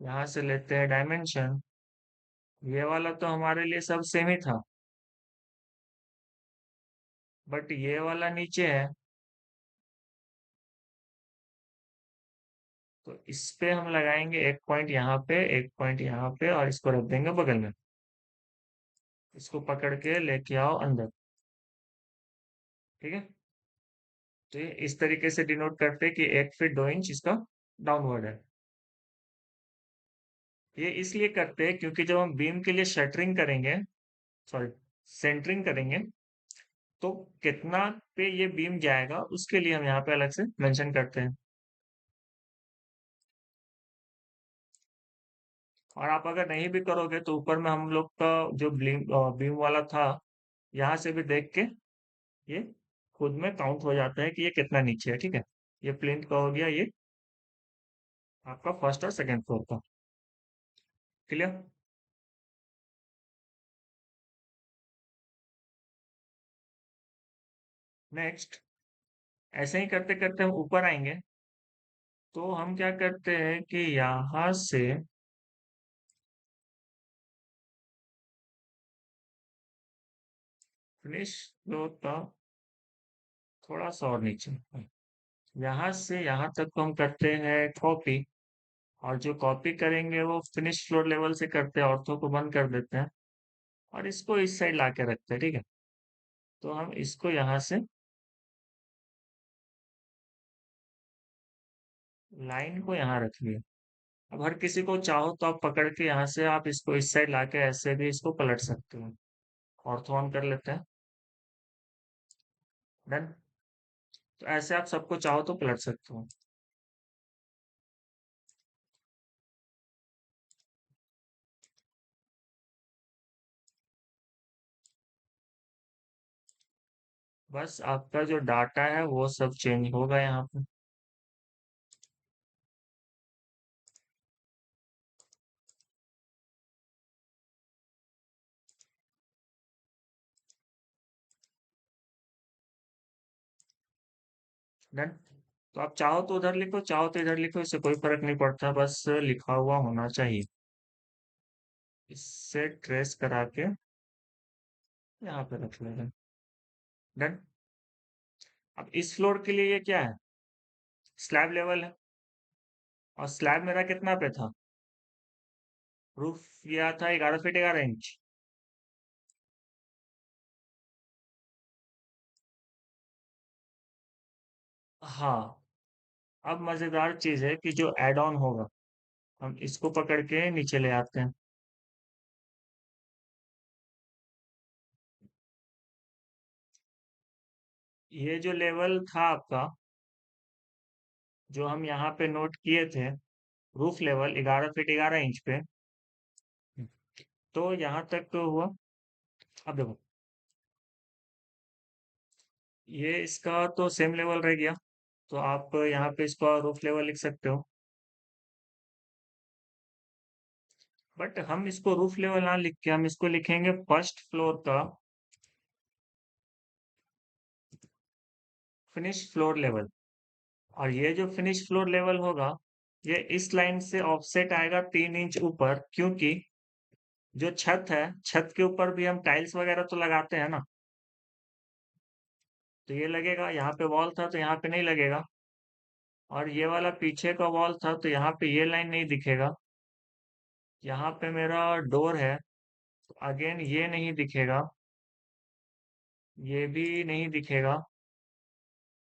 यहाँ से लेते हैं डायमेंशन। ये वाला तो हमारे लिए सब सेम ही था, बट ये वाला नीचे है, तो इस पे हम लगाएंगे एक पॉइंट यहाँ पे, एक पॉइंट यहाँ पे, और इसको रख देंगे बगल में। इसको पकड़ के लेके आओ अंदर। ठीक है, तो ये इस तरीके से डिनोट करते हैं कि 1 फीट 2 इंच इसका डाउनवर्ड है। ये इसलिए करते हैं क्योंकि जब हम बीम के लिए शटरिंग करेंगे, सॉरी सेंटरिंग करेंगे, तो कितना पे ये बीम जाएगा उसके लिए हम यहाँ पे अलग से मेंशन करते हैं। और आप अगर नहीं भी करोगे तो ऊपर में हम लोग का जो बीम वाला था, यहाँ से भी देख के ये खुद में काउंट हो जाता है कि ये कितना नीचे है। ठीक है, ये प्लिंथ का हो गया, ये आपका फर्स्ट और सेकंड फ्लोर का। क्लियर? नेक्स्ट, ऐसे ही करते करते हम ऊपर आएंगे। तो हम क्या करते हैं कि यहाँ से फिनिश फ्लोर का थोड़ा सा और नीचे, यहाँ से यहाँ तक को हम करते हैं कॉपी। और जो कॉपी करेंगे वो फिनिश फ्लोर लेवल से करते हैं, ऑर्थो को बंद कर देते हैं और इसको इस साइड ला के रखते हैं। ठीक है, तो हम इसको यहाँ से लाइन को यहाँ रख लिए। अब हर किसी को चाहो तो आप पकड़ के यहाँ से आप इसको इस साइड लाके ऐसे भी इसको पलट सकते हो। ऑर्थो ऑन कर लेते हैं। डन। तो ऐसे आप सबको चाहो तो पलट सकते हो। बस आपका जो डाटा है वो सब चेंज होगा यहाँ पे। डन। तो आप चाहो तो उधर लिखो, चाहो तो इधर लिखो, इससे कोई फर्क नहीं पड़ता, बस लिखा हुआ होना चाहिए। इससे ट्रेस करा के यहाँ पे रख लेंगे। डन। अब इस फ्लोर के लिए ये क्या है? स्लैब लेवल है। और स्लैब मेरा कितना पे था? रूफ यह था 11 फीट 11 इंच। हाँ। अब मजेदार चीज है कि जो एड ऑन होगा, हम इसको पकड़ के नीचे ले आते हैं। ये जो लेवल था आपका, जो हम यहाँ पे नोट किए थे, रूफ लेवल 11 फीट 11 इंच पे, तो यहाँ तक तो हुआ। अब देखो, ये इसका तो सेम लेवल रह गया, तो आप यहाँ पे इसका रूफ लेवल लिख सकते हो। बट हम इसको रूफ लेवल ना लिख के हम इसको लिखेंगे फर्स्ट फ्लोर का फिनिश फ्लोर लेवल। और ये जो फिनिश फ्लोर लेवल होगा, ये इस लाइन से ऑफसेट आएगा 3 इंच ऊपर, क्योंकि जो छत है, छत के ऊपर भी हम टाइल्स वगैरह तो लगाते हैं ना। तो ये लगेगा, यहाँ पे वॉल था तो यहाँ पे नहीं लगेगा। और ये वाला पीछे का वॉल था तो यहाँ पे ये लाइन नहीं दिखेगा। यहाँ पे मेरा डोर है तो अगेन ये नहीं दिखेगा, ये भी नहीं दिखेगा।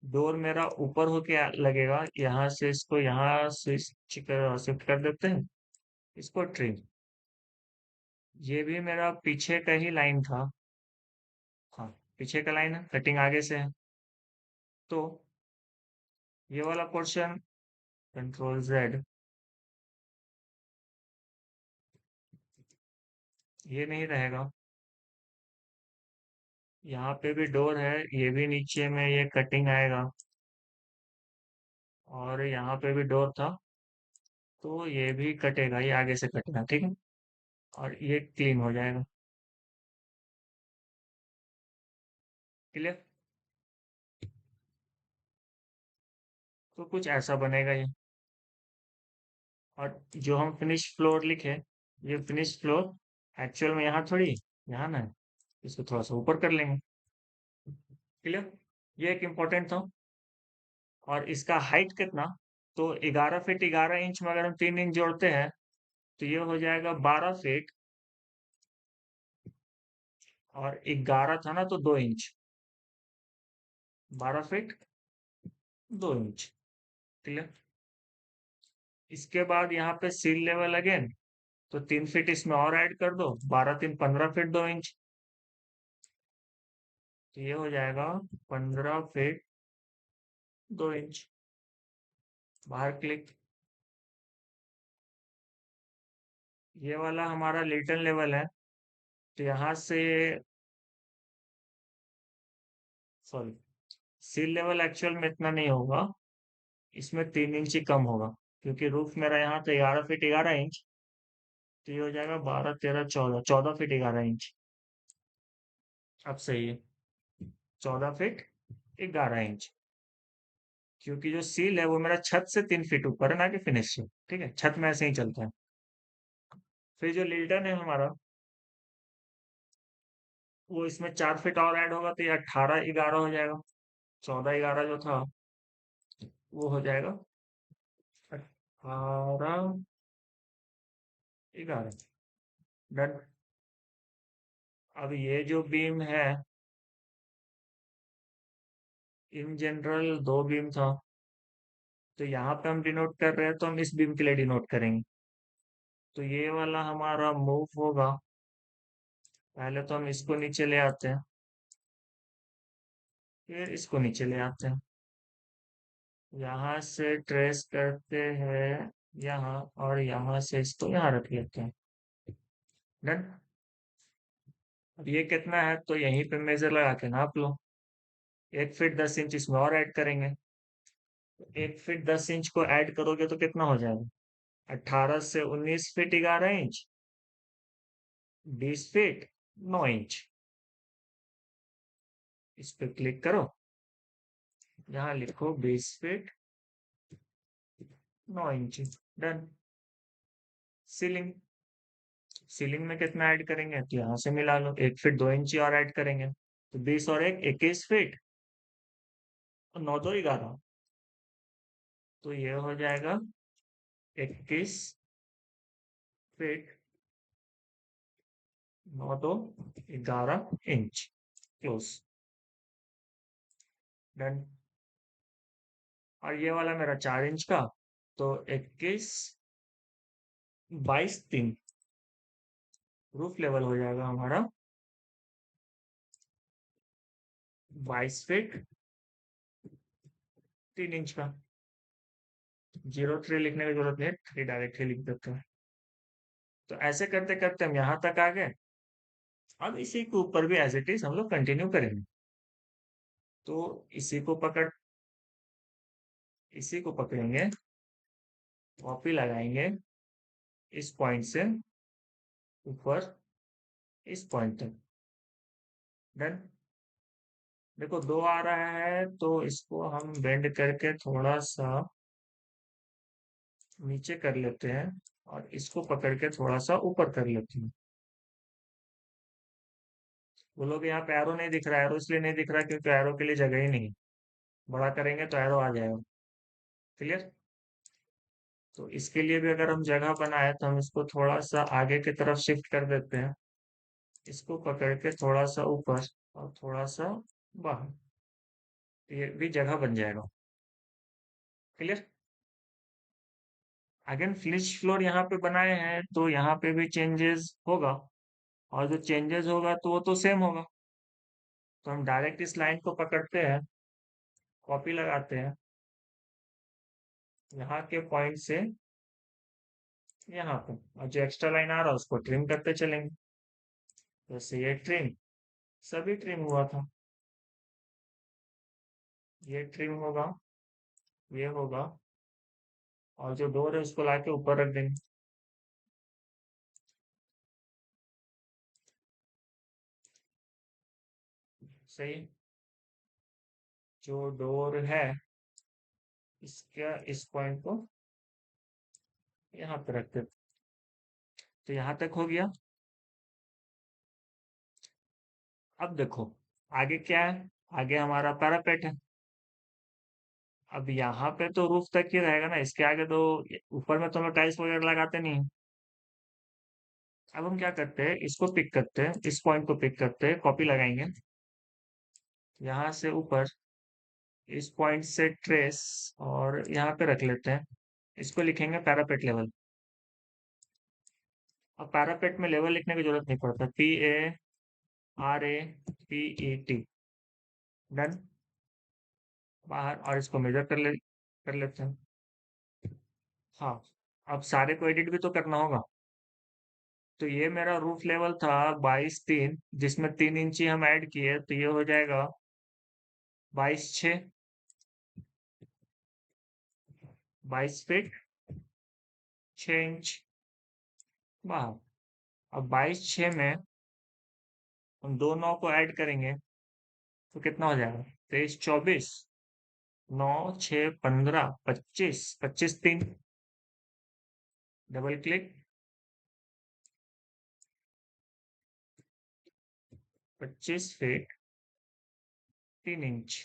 डोर मेरा ऊपर होके लगेगा, यहाँ से इसको यहाँ से शिफ्ट कर देते हैं, इसको ट्रिम। ये भी मेरा पीछे का ही लाइन था। हाँ, पीछे का लाइन है, कटिंग आगे से है। तो ये वाला पोर्शन Ctrl Z, ये नहीं रहेगा। यहाँ पे भी डोर है, ये भी नीचे में ये कटिंग आएगा। और यहाँ पे भी डोर था तो ये भी कटेगा, ये आगे से कटेगा। ठीक है, और ये क्लीन हो जाएगा। क्लियर? तो कुछ ऐसा बनेगा ये। और जो हम फिनिश फ्लोर लिखे, ये फिनिश फ्लोर एक्चुअल में यहाँ थोड़ी, यहाँ ना है, इसको थोड़ा सा ऊपर कर लेंगे। क्लियर? ये एक इम्पोर्टेंट था। और इसका हाइट कितना? तो 11 फीट 11 इंच में अगर हम 3 इंच जोड़ते हैं तो ये हो जाएगा 12 फीट। और 11 था ना तो 2 इंच, 12 फीट 2 इंच। क्लियर? इसके बाद यहाँ पे सील लेवल अगेन, तो 3 फीट इसमें और ऐड कर दो, 12 3 15 फीट 2 इंच। तो ये हो जाएगा 15 फीट 2 इंच। बाहर क्लिक। ये वाला हमारा लिटल लेवल है। तो यहाँ से, सॉरी, सी लेवल एक्चुअल में इतना नहीं होगा, इसमें 3 इंच ही कम होगा, क्योंकि रूफ मेरा यहाँ तो 11 फीट 11 इंच। तो ये हो जाएगा 12 13 14 14 फीट 11 इंच। अब सही है, 14 फीट 11 इंच। क्योंकि जो सील है वो मेरा छत से 3 फीट ऊपर है, ना कि फिनिश से। ठीक है, छत में ऐसे ही चलता है। फिर जो लिल्टन है हमारा, वो इसमें 4 फीट और ऐड होगा, तो ये 18 11 हो जाएगा। 14 11 जो था वो हो जाएगा 18 11। डन। अब ये जो बीम है, इन जनरल 2 बीम था, तो यहाँ पे हम डिनोट कर रहे हैं, तो हम इस बीम के लिए डिनोट करेंगे। तो ये वाला हमारा मूव होगा। पहले तो हम इसको नीचे ले आते हैं, फिर इसको नीचे ले आते हैं। यहाँ से ट्रेस करते हैं यहाँ, और यहाँ से इसको यहाँ रख लेते हैं। डन। अब ये कितना है, तो यहीं पे मेजर लगा के नाप लो। 1 फीट 10 इंच इसमें और ऐड करेंगे। 1 फीट 10 इंच को ऐड करोगे तो कितना हो जाएगा? 18 से 19 फीट 11 इंच, 20 फीट 9 इंच। इस पे क्लिक करो, यहाँ लिखो 20 feet 9 inch. Done. Ceiling. Ceiling में कितना ऐड करेंगे, तो यहाँ से मिला लो, 1 फीट 2 इंच और ऐड करेंगे, तो 20 और 1 21 फीट, और 9 2 11। तो ये हो जाएगा 21 फीट 9 2 11 इंच। क्लोज। डन। और ये वाला मेरा 4 इंच का, तो 21 22 3 रूफ लेवल हो जाएगा हमारा 22 फीट 3 इंच का। 03 लिखने की जरूरत नहीं है, 3 डायरेक्ट ही लिख देते हैं। तो ऐसे करते करते हम यहाँ तक आ गए। अब इसी के ऊपर भी एज इट इज हम लोग कंटिन्यू करेंगे। तो इसी को पकड़ इसी को पकड़ेंगे, कॉपी लगाएंगे इस पॉइंट से ऊपर इस पॉइंट तक। डन। देखो 2 आ रहा है, तो इसको हम बेंड करके थोड़ा सा नीचे कर लेते हैं, और इसको पकड़ के थोड़ा सा ऊपर कर लेते हैं। वो लोग यहाँ पे एरो नहीं दिख रहा है, एरो इसलिए नहीं दिख रहा क्योंकि एरो के लिए जगह ही नहीं है। बड़ा करेंगे तो एरो आ जाएगा। क्लियर। तो इसके लिए भी अगर हम जगह बनाए, तो हम इसको थोड़ा सा आगे की तरफ शिफ्ट कर देते हैं। इसको पकड़ के थोड़ा सा ऊपर और थोड़ा सा बाहर, ये भी जगह बन जाएगा। क्लियर। अगेन फ्लिश फ्लोर यहाँ पे बनाए हैं, तो यहाँ पे भी चेंजेस होगा, और जो चेंजेस होगा तो वो तो सेम होगा। तो हम डायरेक्ट इस लाइन को पकड़ते हैं, कॉपी लगाते हैं, यहाँ के पॉइंट से यहाँ पे, और जो एक्स्ट्रा लाइन आ रहा है उसको ट्रिम करते चलेंगे। जैसे ये ट्रिम, सभी ट्रिम हुआ था, ये ट्रिम होगा, ये होगा, और जो डोर है उसको लाके ऊपर रख देंगे। सही है। जो डोर है इसका इस पॉइंट को यहाँ पे रख देते। तो यहाँ तक हो गया। अब देखो आगे क्या है, आगे हमारा पैरापेट है। अब यहाँ पे तो रूफ तक ही रहेगा ना, इसके आगे तो ऊपर में तो हम टाइल्स वगैरह लगाते नहीं हैं। अब हम क्या करते हैं, इसको पिक करते हैं, इस पॉइंट को पिक करते हैं, कॉपी लगाएंगे, यहाँ से ऊपर इस पॉइंट से ट्रेस, और यहाँ पे रख लेते हैं। इसको लिखेंगे पैरापेट लेवल। अब पैरापेट में लेवल लिखने की जरूरत नहीं पड़ता, PARAPET। डन। बाहर, और इसको मेजर कर लेते हैं। हाँ। अब सारे को एडिट भी तो करना होगा। तो ये मेरा रूफ लेवल था 22 3, जिसमें 3 इंची हम ऐड किए, तो ये हो जाएगा 22 6, 22 फीट 6 इंच। वाह। अब 22 6 में हम दो 9 को ऐड करेंगे तो कितना हो जाएगा? 23 24, 9 6 15, 25, 25 3, डबल क्लिक, 25 फीट 3 इंच।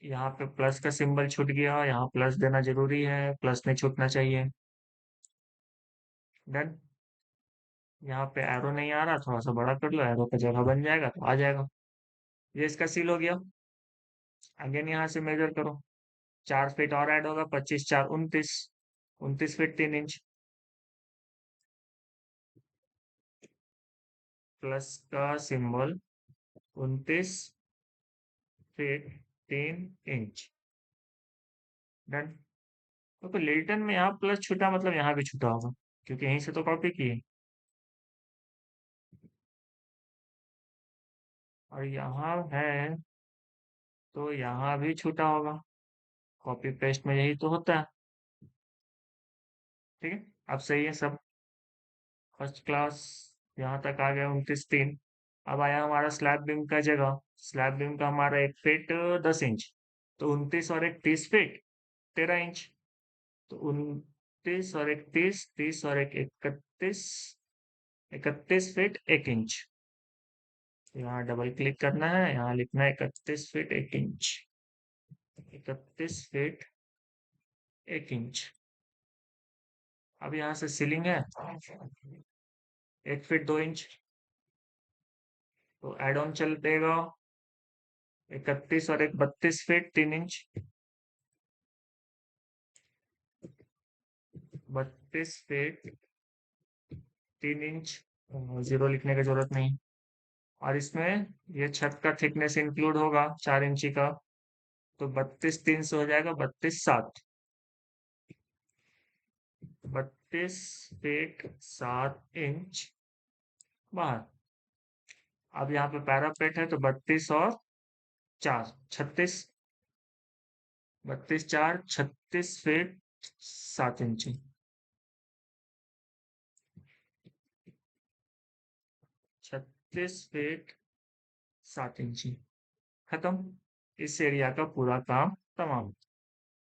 यहाँ पे प्लस का सिंबल छूट गया, यहाँ प्लस देना जरूरी है, प्लस नहीं छूटना चाहिए। डन। यहाँ पे एरो नहीं आ रहा, थोड़ा सा बड़ा कर लो, एरो पे जगह बन जाएगा तो आ जाएगा। ये इसका सील हो गया। अगेन यहाँ से मेजर करो, 4 फीट और ऐड होगा, 25 4 29, 29 फीट 3 इंच। प्लस का सिंबल, 29 फीट 3 इंच। डन। तो लिल्टन में यहाँ प्लस छूटा, मतलब यहाँ भी छूटा होगा, क्योंकि यहीं से तो कॉपी किए। और यहाँ है तो यहाँ भी छूटा होगा, कॉपी पेस्ट में यही तो होता है। ठीक है, अब सही है सब, फर्स्ट क्लास। यहाँ तक आ गया 29 3। अब आया हमारा स्लैब बीम का जगह। स्लैब बीम का हमारा 1 फीट 10 इंच, तो 29 और 1 30 फीट 13 इंच। तो 29 और 1 30, 30 और 1 31, 31 फीट 1 इंच। यहाँ डबल क्लिक करना है, यहाँ लिखना है 31 फीट 1 इंच। 31 feet 1 inch. अब यहाँ से सीलिंग है 1 फीट 2 इंच, तो एड ऑन चलतेगा 31 और 1 32 feet 3 inch. 32 feet 3 inch, zero लिखने की जरूरत नहीं। और इसमें ये छत का थिकनेस इंक्लूड होगा 4 इंची का, तो 32 3 से हो जाएगा 32 7। 32 फीट 7 इंच बाहर। अब यहाँ पे पैरापेट है, तो 32 और 4 36, 32 4 36 फीट 7 इंची। 36 फीट 7 इंची। खत्म। इस एरिया का पूरा काम तमाम।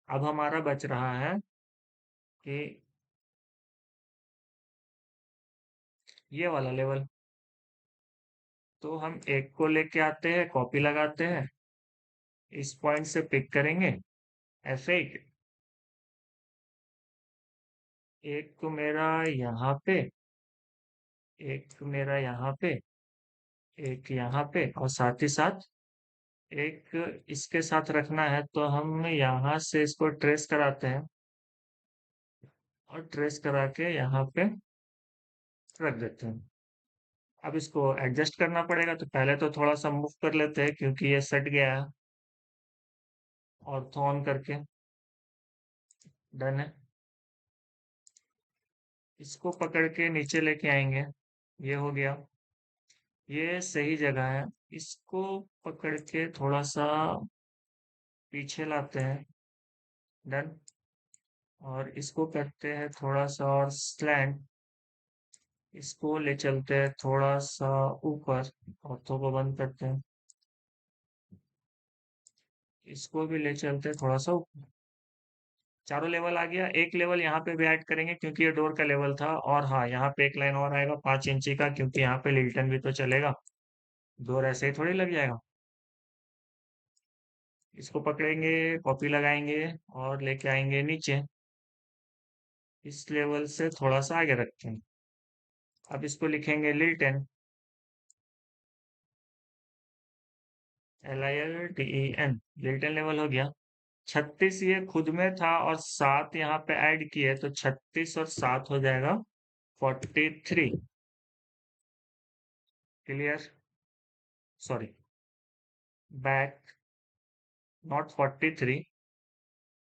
अब हमारा बच रहा है कि ये वाला लेवल। तो हम एक को लेके आते हैं, कॉपी लगाते हैं, इस पॉइंट से पिक करेंगे F8। एक को मेरा यहाँ पे, एक मेरा यहाँ पे, एक यहाँ पे, और साथ ही साथ एक इसके साथ रखना है, तो हम यहाँ से इसको ट्रेस कराते हैं, और ट्रेस करा के यहाँ पे रख देते हैं। अब इसको एडजस्ट करना पड़ेगा, तो पहले तो थोड़ा सा मूव कर लेते हैं, क्योंकि ये सट गया है। ऑर्थो ऑन करके डन है। इसको पकड़ के नीचे लेके आएंगे, ये हो गया, ये सही जगह है। इसको पकड़ के थोड़ा सा पीछे लाते हैं, डन। और इसको करते हैं थोड़ा सा और स्लैंट, इसको ले चलते हैं थोड़ा सा ऊपर, ऑर्थो को बंद करते हैं, इसको भी ले चलते हैं थोड़ा सा ऊपर। चारों लेवल आ गया। एक लेवल यहाँ पे भी ऐड करेंगे, क्योंकि ये डोर का लेवल था। और हाँ, यहाँ पे एक लाइन और आएगा 5 इंची का, क्योंकि यहाँ पे लिल्टन भी तो चलेगा, डोर ऐसे ही थोड़ी लग जाएगा। इसको पकड़ेंगे, कॉपी लगाएंगे, और लेके आएंगे नीचे, इस लेवल से थोड़ा सा आगे रखते हैं। अब इसको लिखेंगे लिल्टन, LILTEN। लिल्टन लेवल हो गया। 36 ये खुद में था, और 7 यहाँ पे ऐड किए, तो 36 और 7 हो जाएगा 43। क्लियर, सॉरी, बैक, नॉट 43,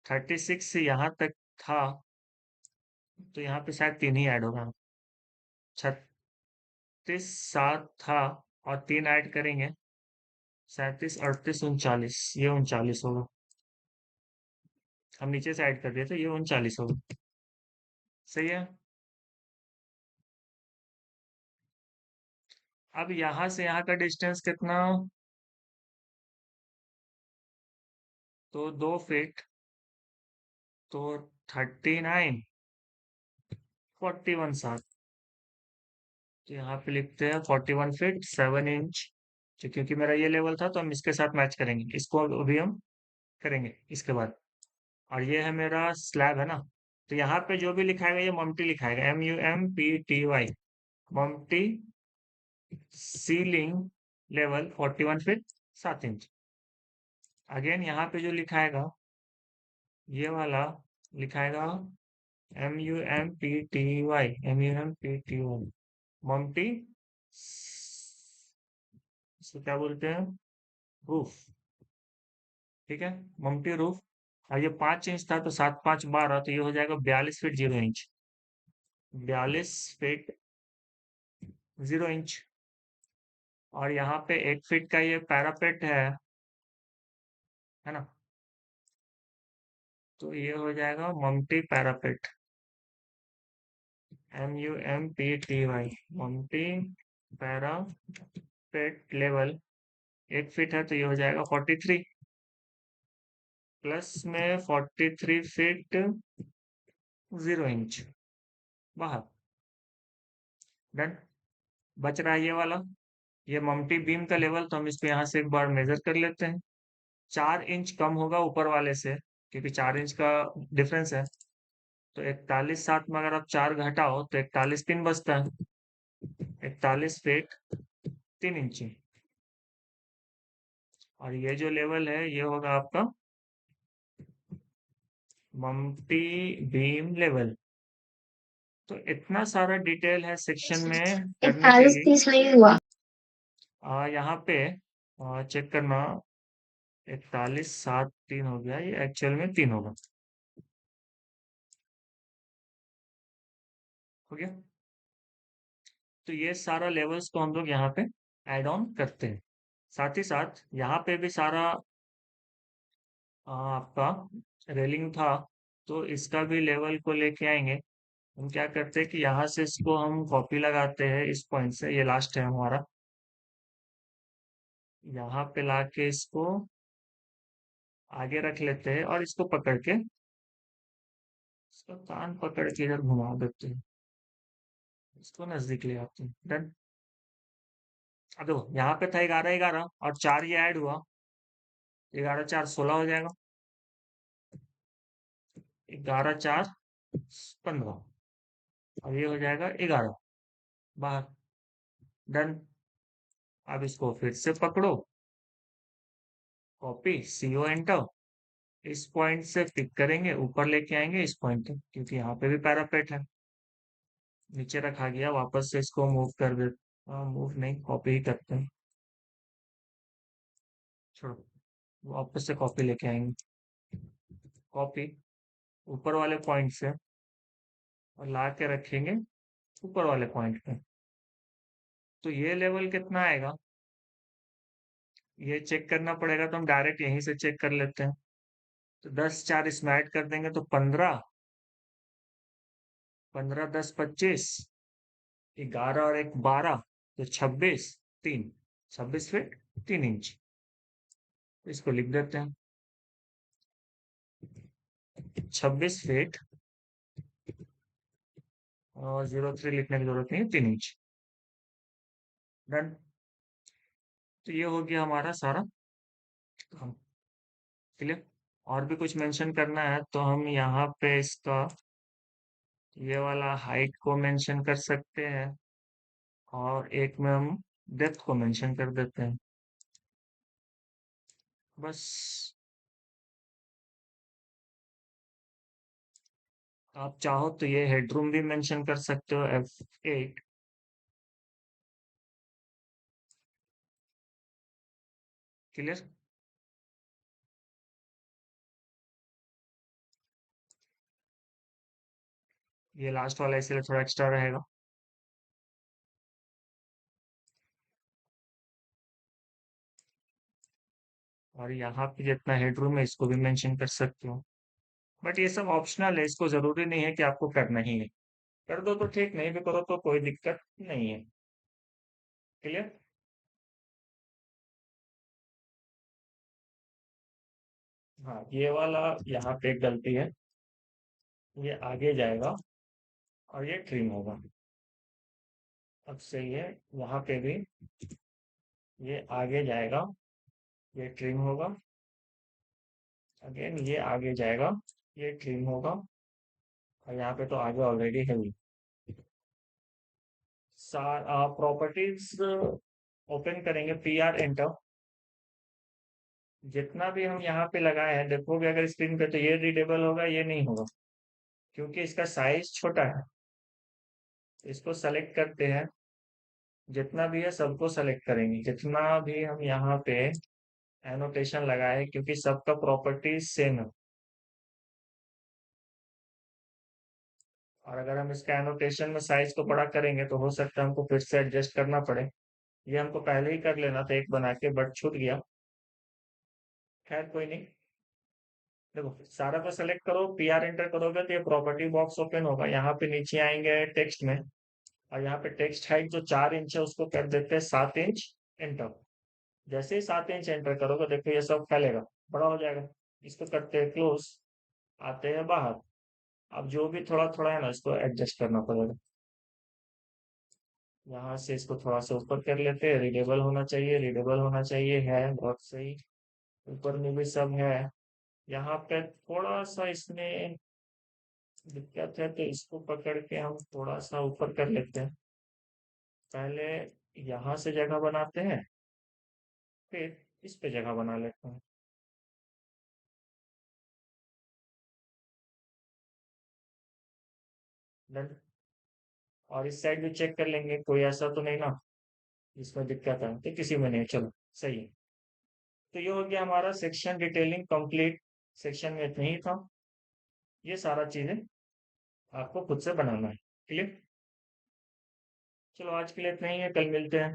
36 से यहाँ तक था, तो यहाँ पे शायद 3 ही ऐड होगा। 36 7 था, और 3 ऐड करेंगे, 37 38 39, ये 39 होगा। हम नीचे से ऐड कर दिए थे, ये 39 होगा। सही है। अब यहाँ से यहाँ का डिस्टेंस कितना? तो 2 फीट, तो 39 41 7। तो यहाँ पे लिखते हैं 41 फीट 7 इंच। तो क्योंकि मेरा ये लेवल था तो हम इसके साथ मैच करेंगे, इसको अभी हम करेंगे इसके बाद। और ये है मेरा स्लैब है ना। तो यहाँ पे जो भी लिखाएगा ये मम्टी लिखाएगा, MUMPTY, mumty ceiling level 41 feet 7 inch. Again यहाँ पे जो लिखाएगा ये वाला लिखाएगा MUMPTY मम्टी, इसको क्या बोलते हैं, रूफ। ठीक है, मम्टी रूफ। और ये 5 इंच था तो 7 5 12, तो ये हो जाएगा 42 फीट 0 इंच। 42 feet 0 inch. और यहाँ पे 1 फीट का ये पैरापेट है ना। तो ये हो जाएगा mumty parapet, MUMPTY mumty parapet level. 1 feet है तो ये हो जाएगा 43, प्लस में 43 फीट 0 इंच बाहर। डन। बच रहा है ये वाला, ये मम्टी बीम का लेवल, तो हम इसको यहाँ से एक बार मेजर कर लेते हैं। 4 इंच कम होगा ऊपर वाले से, क्योंकि 4 इंच का डिफरेंस है। तो 41 7 में अगर आप 4 घटाओ तो 41 3 बचता है। 41 फीट 3 इंची। और ये जो लेवल है ये होगा आपका मम्टी बीम लेवल। तो इतना सारा डिटेल है सेक्शन में करने के 41 लिए। 30 नहीं हुआ। यहाँ पे चेक करना, 41 7 3 हो गया, ये एक्चुअल में 3 होगा। हो गया। तो ये सारा लेवल्स को हम लोग यहाँ पे ऐड ऑन करते हैं। साथ ही साथ यहाँ पे भी सारा आपका रेलिंग था, तो इसका भी लेवल को लेके आएंगे। हम क्या करते हैं कि यहाँ से इसको हम कॉपी लगाते हैं इस पॉइंट से, ये लास्ट है हमारा। यहाँ पे लाके इसको आगे रख लेते हैं और इसको पकड़ के, इसका कान पकड़ के इधर घुमा देते हैं, इसको नजदीक ले आते हैं। डन। अब देखो यहाँ पे था 11 11, और 4 ये ऐड हुआ, 11 4 16 हो जाएगा। 11 4 15, और ये हो जाएगा 11 बाहर। डन। अब इसको फिर से पकड़ो, कॉपी, CO एंटर। इस पॉइंट से पिक करेंगे, ऊपर लेके आएंगे इस पॉइंट तक, क्योंकि यहाँ पे भी पैरापेट है। नीचे रखा गया, वापस से इसको मूव कर दे, मूव नहीं, कॉपी ही करते हैं। छोड़ो, वापस से कॉपी लेके आएंगे, कॉपी ऊपर वाले पॉइंट से, और ला के रखेंगे ऊपर वाले पॉइंट पे। तो ये लेवल कितना आएगा ये चेक करना पड़ेगा, तो हम डायरेक्ट यहीं से चेक कर लेते हैं। तो 10 4 इसमें ऐड कर देंगे तो 15, 15 10 25, 11 और 1 12, तो 26 3, 26 फीट 3 इंच। इसको लिख देते हैं, 26 फीट, और 03 लिखने की जरूरत नहीं है, 3 इंच। डन। तो ये हो गया हमारा सारा काम। क्लियर। और भी कुछ मेंशन करना है तो हम यहाँ पे इसका ये वाला हाइट को मेंशन कर सकते हैं, और एक में हम डेप्थ को मेंशन कर देते हैं, बस। आप चाहो तो ये हेडरूम भी मेंशन कर सकते हो, F8। क्लियर। ये लास्ट वाला इसलिए थोड़ा एक्स्ट्रा रहेगा। और यहाँ पे जितना हेडरूम है इसको भी मेंशन कर सकते हो। बट ये सब ऑप्शनल है, इसको जरूरी नहीं है कि आपको करना ही है। कर दो तो ठीक, नहीं भी करो तो कोई दिक्कत नहीं है। क्लियर। हाँ, ये वाला यहाँ पे एक गलती है। ये आगे जाएगा और ये ट्रिम होगा। अब सही है। यहाँ पे भी ये आगे जाएगा, ये ट्रिम होगा। अगेन ये आगे जाएगा, ये ट्रिम होगा। और यहाँ पे तो आगे ऑलरेडी है ही। प्रॉपर्टीज ओपन करेंगे, पी आर एंटर। जितना भी हम यहाँ पे लगाए हैं देखोगे अगर स्क्रीन पे, तो ये रीडेबल होगा, ये नहीं होगा, क्योंकि इसका साइज छोटा है। इसको सेलेक्ट करते हैं, जितना भी है सबको सेलेक्ट करेंगे, जितना भी हम यहाँ पे एनोटेशन लगाए, क्योंकि सबका प्रॉपर्टीज सेम है। और अगर हम इसका एनोटेशन में साइज को बड़ा करेंगे तो हो सकता है हमको फिर से एडजस्ट करना पड़े। ये हमको पहले ही कर लेना था एक बना के, बट छूट गया। खैर कोई नहीं। देखो सारा को सेलेक्ट करो, पी आर एंटर करोगे तो ये प्रॉपर्टी बॉक्स ओपन होगा। यहाँ पे नीचे आएंगे टेक्स्ट में, और यहाँ पे टेक्स्ट हाइट जो 4 इंच है उसको कर देते हैं 7 इंच। एंटर। जैसे ही 7 इंच एंटर करोगे देखो ये सब फैलेगा, बड़ा हो जाएगा। इसको करते हैं क्लोज, आते हैं बाहर। अब जो भी थोड़ा थोड़ा है ना इसको एडजस्ट करना पड़ेगा। यहाँ से इसको थोड़ा सा ऊपर कर लेते हैं, रीडेबल होना चाहिए, रीडेबल होना चाहिए, है बहुत सही। ऊपर में भी सब है। यहाँ पे थोड़ा सा इसमें दिक्कत है, तो इसको पकड़ के हम थोड़ा सा ऊपर कर लेते हैं। पहले यहाँ से जगह बनाते हैं, फिर इस पे जगह बना लेते हैं। डन। और इस साइड भी चेक कर लेंगे, कोई ऐसा तो नहीं ना इसमें दिक्कत है, तो किसी में नहीं, चलो सही है। तो ये हो गया हमारा सेक्शन डिटेलिंग कंप्लीट। सेक्शन में इतना ही था। ये सारा चीजें आपको खुद से बनाना है। क्लियर। चलो आज के लिए इतना ही है, कल मिलते हैं।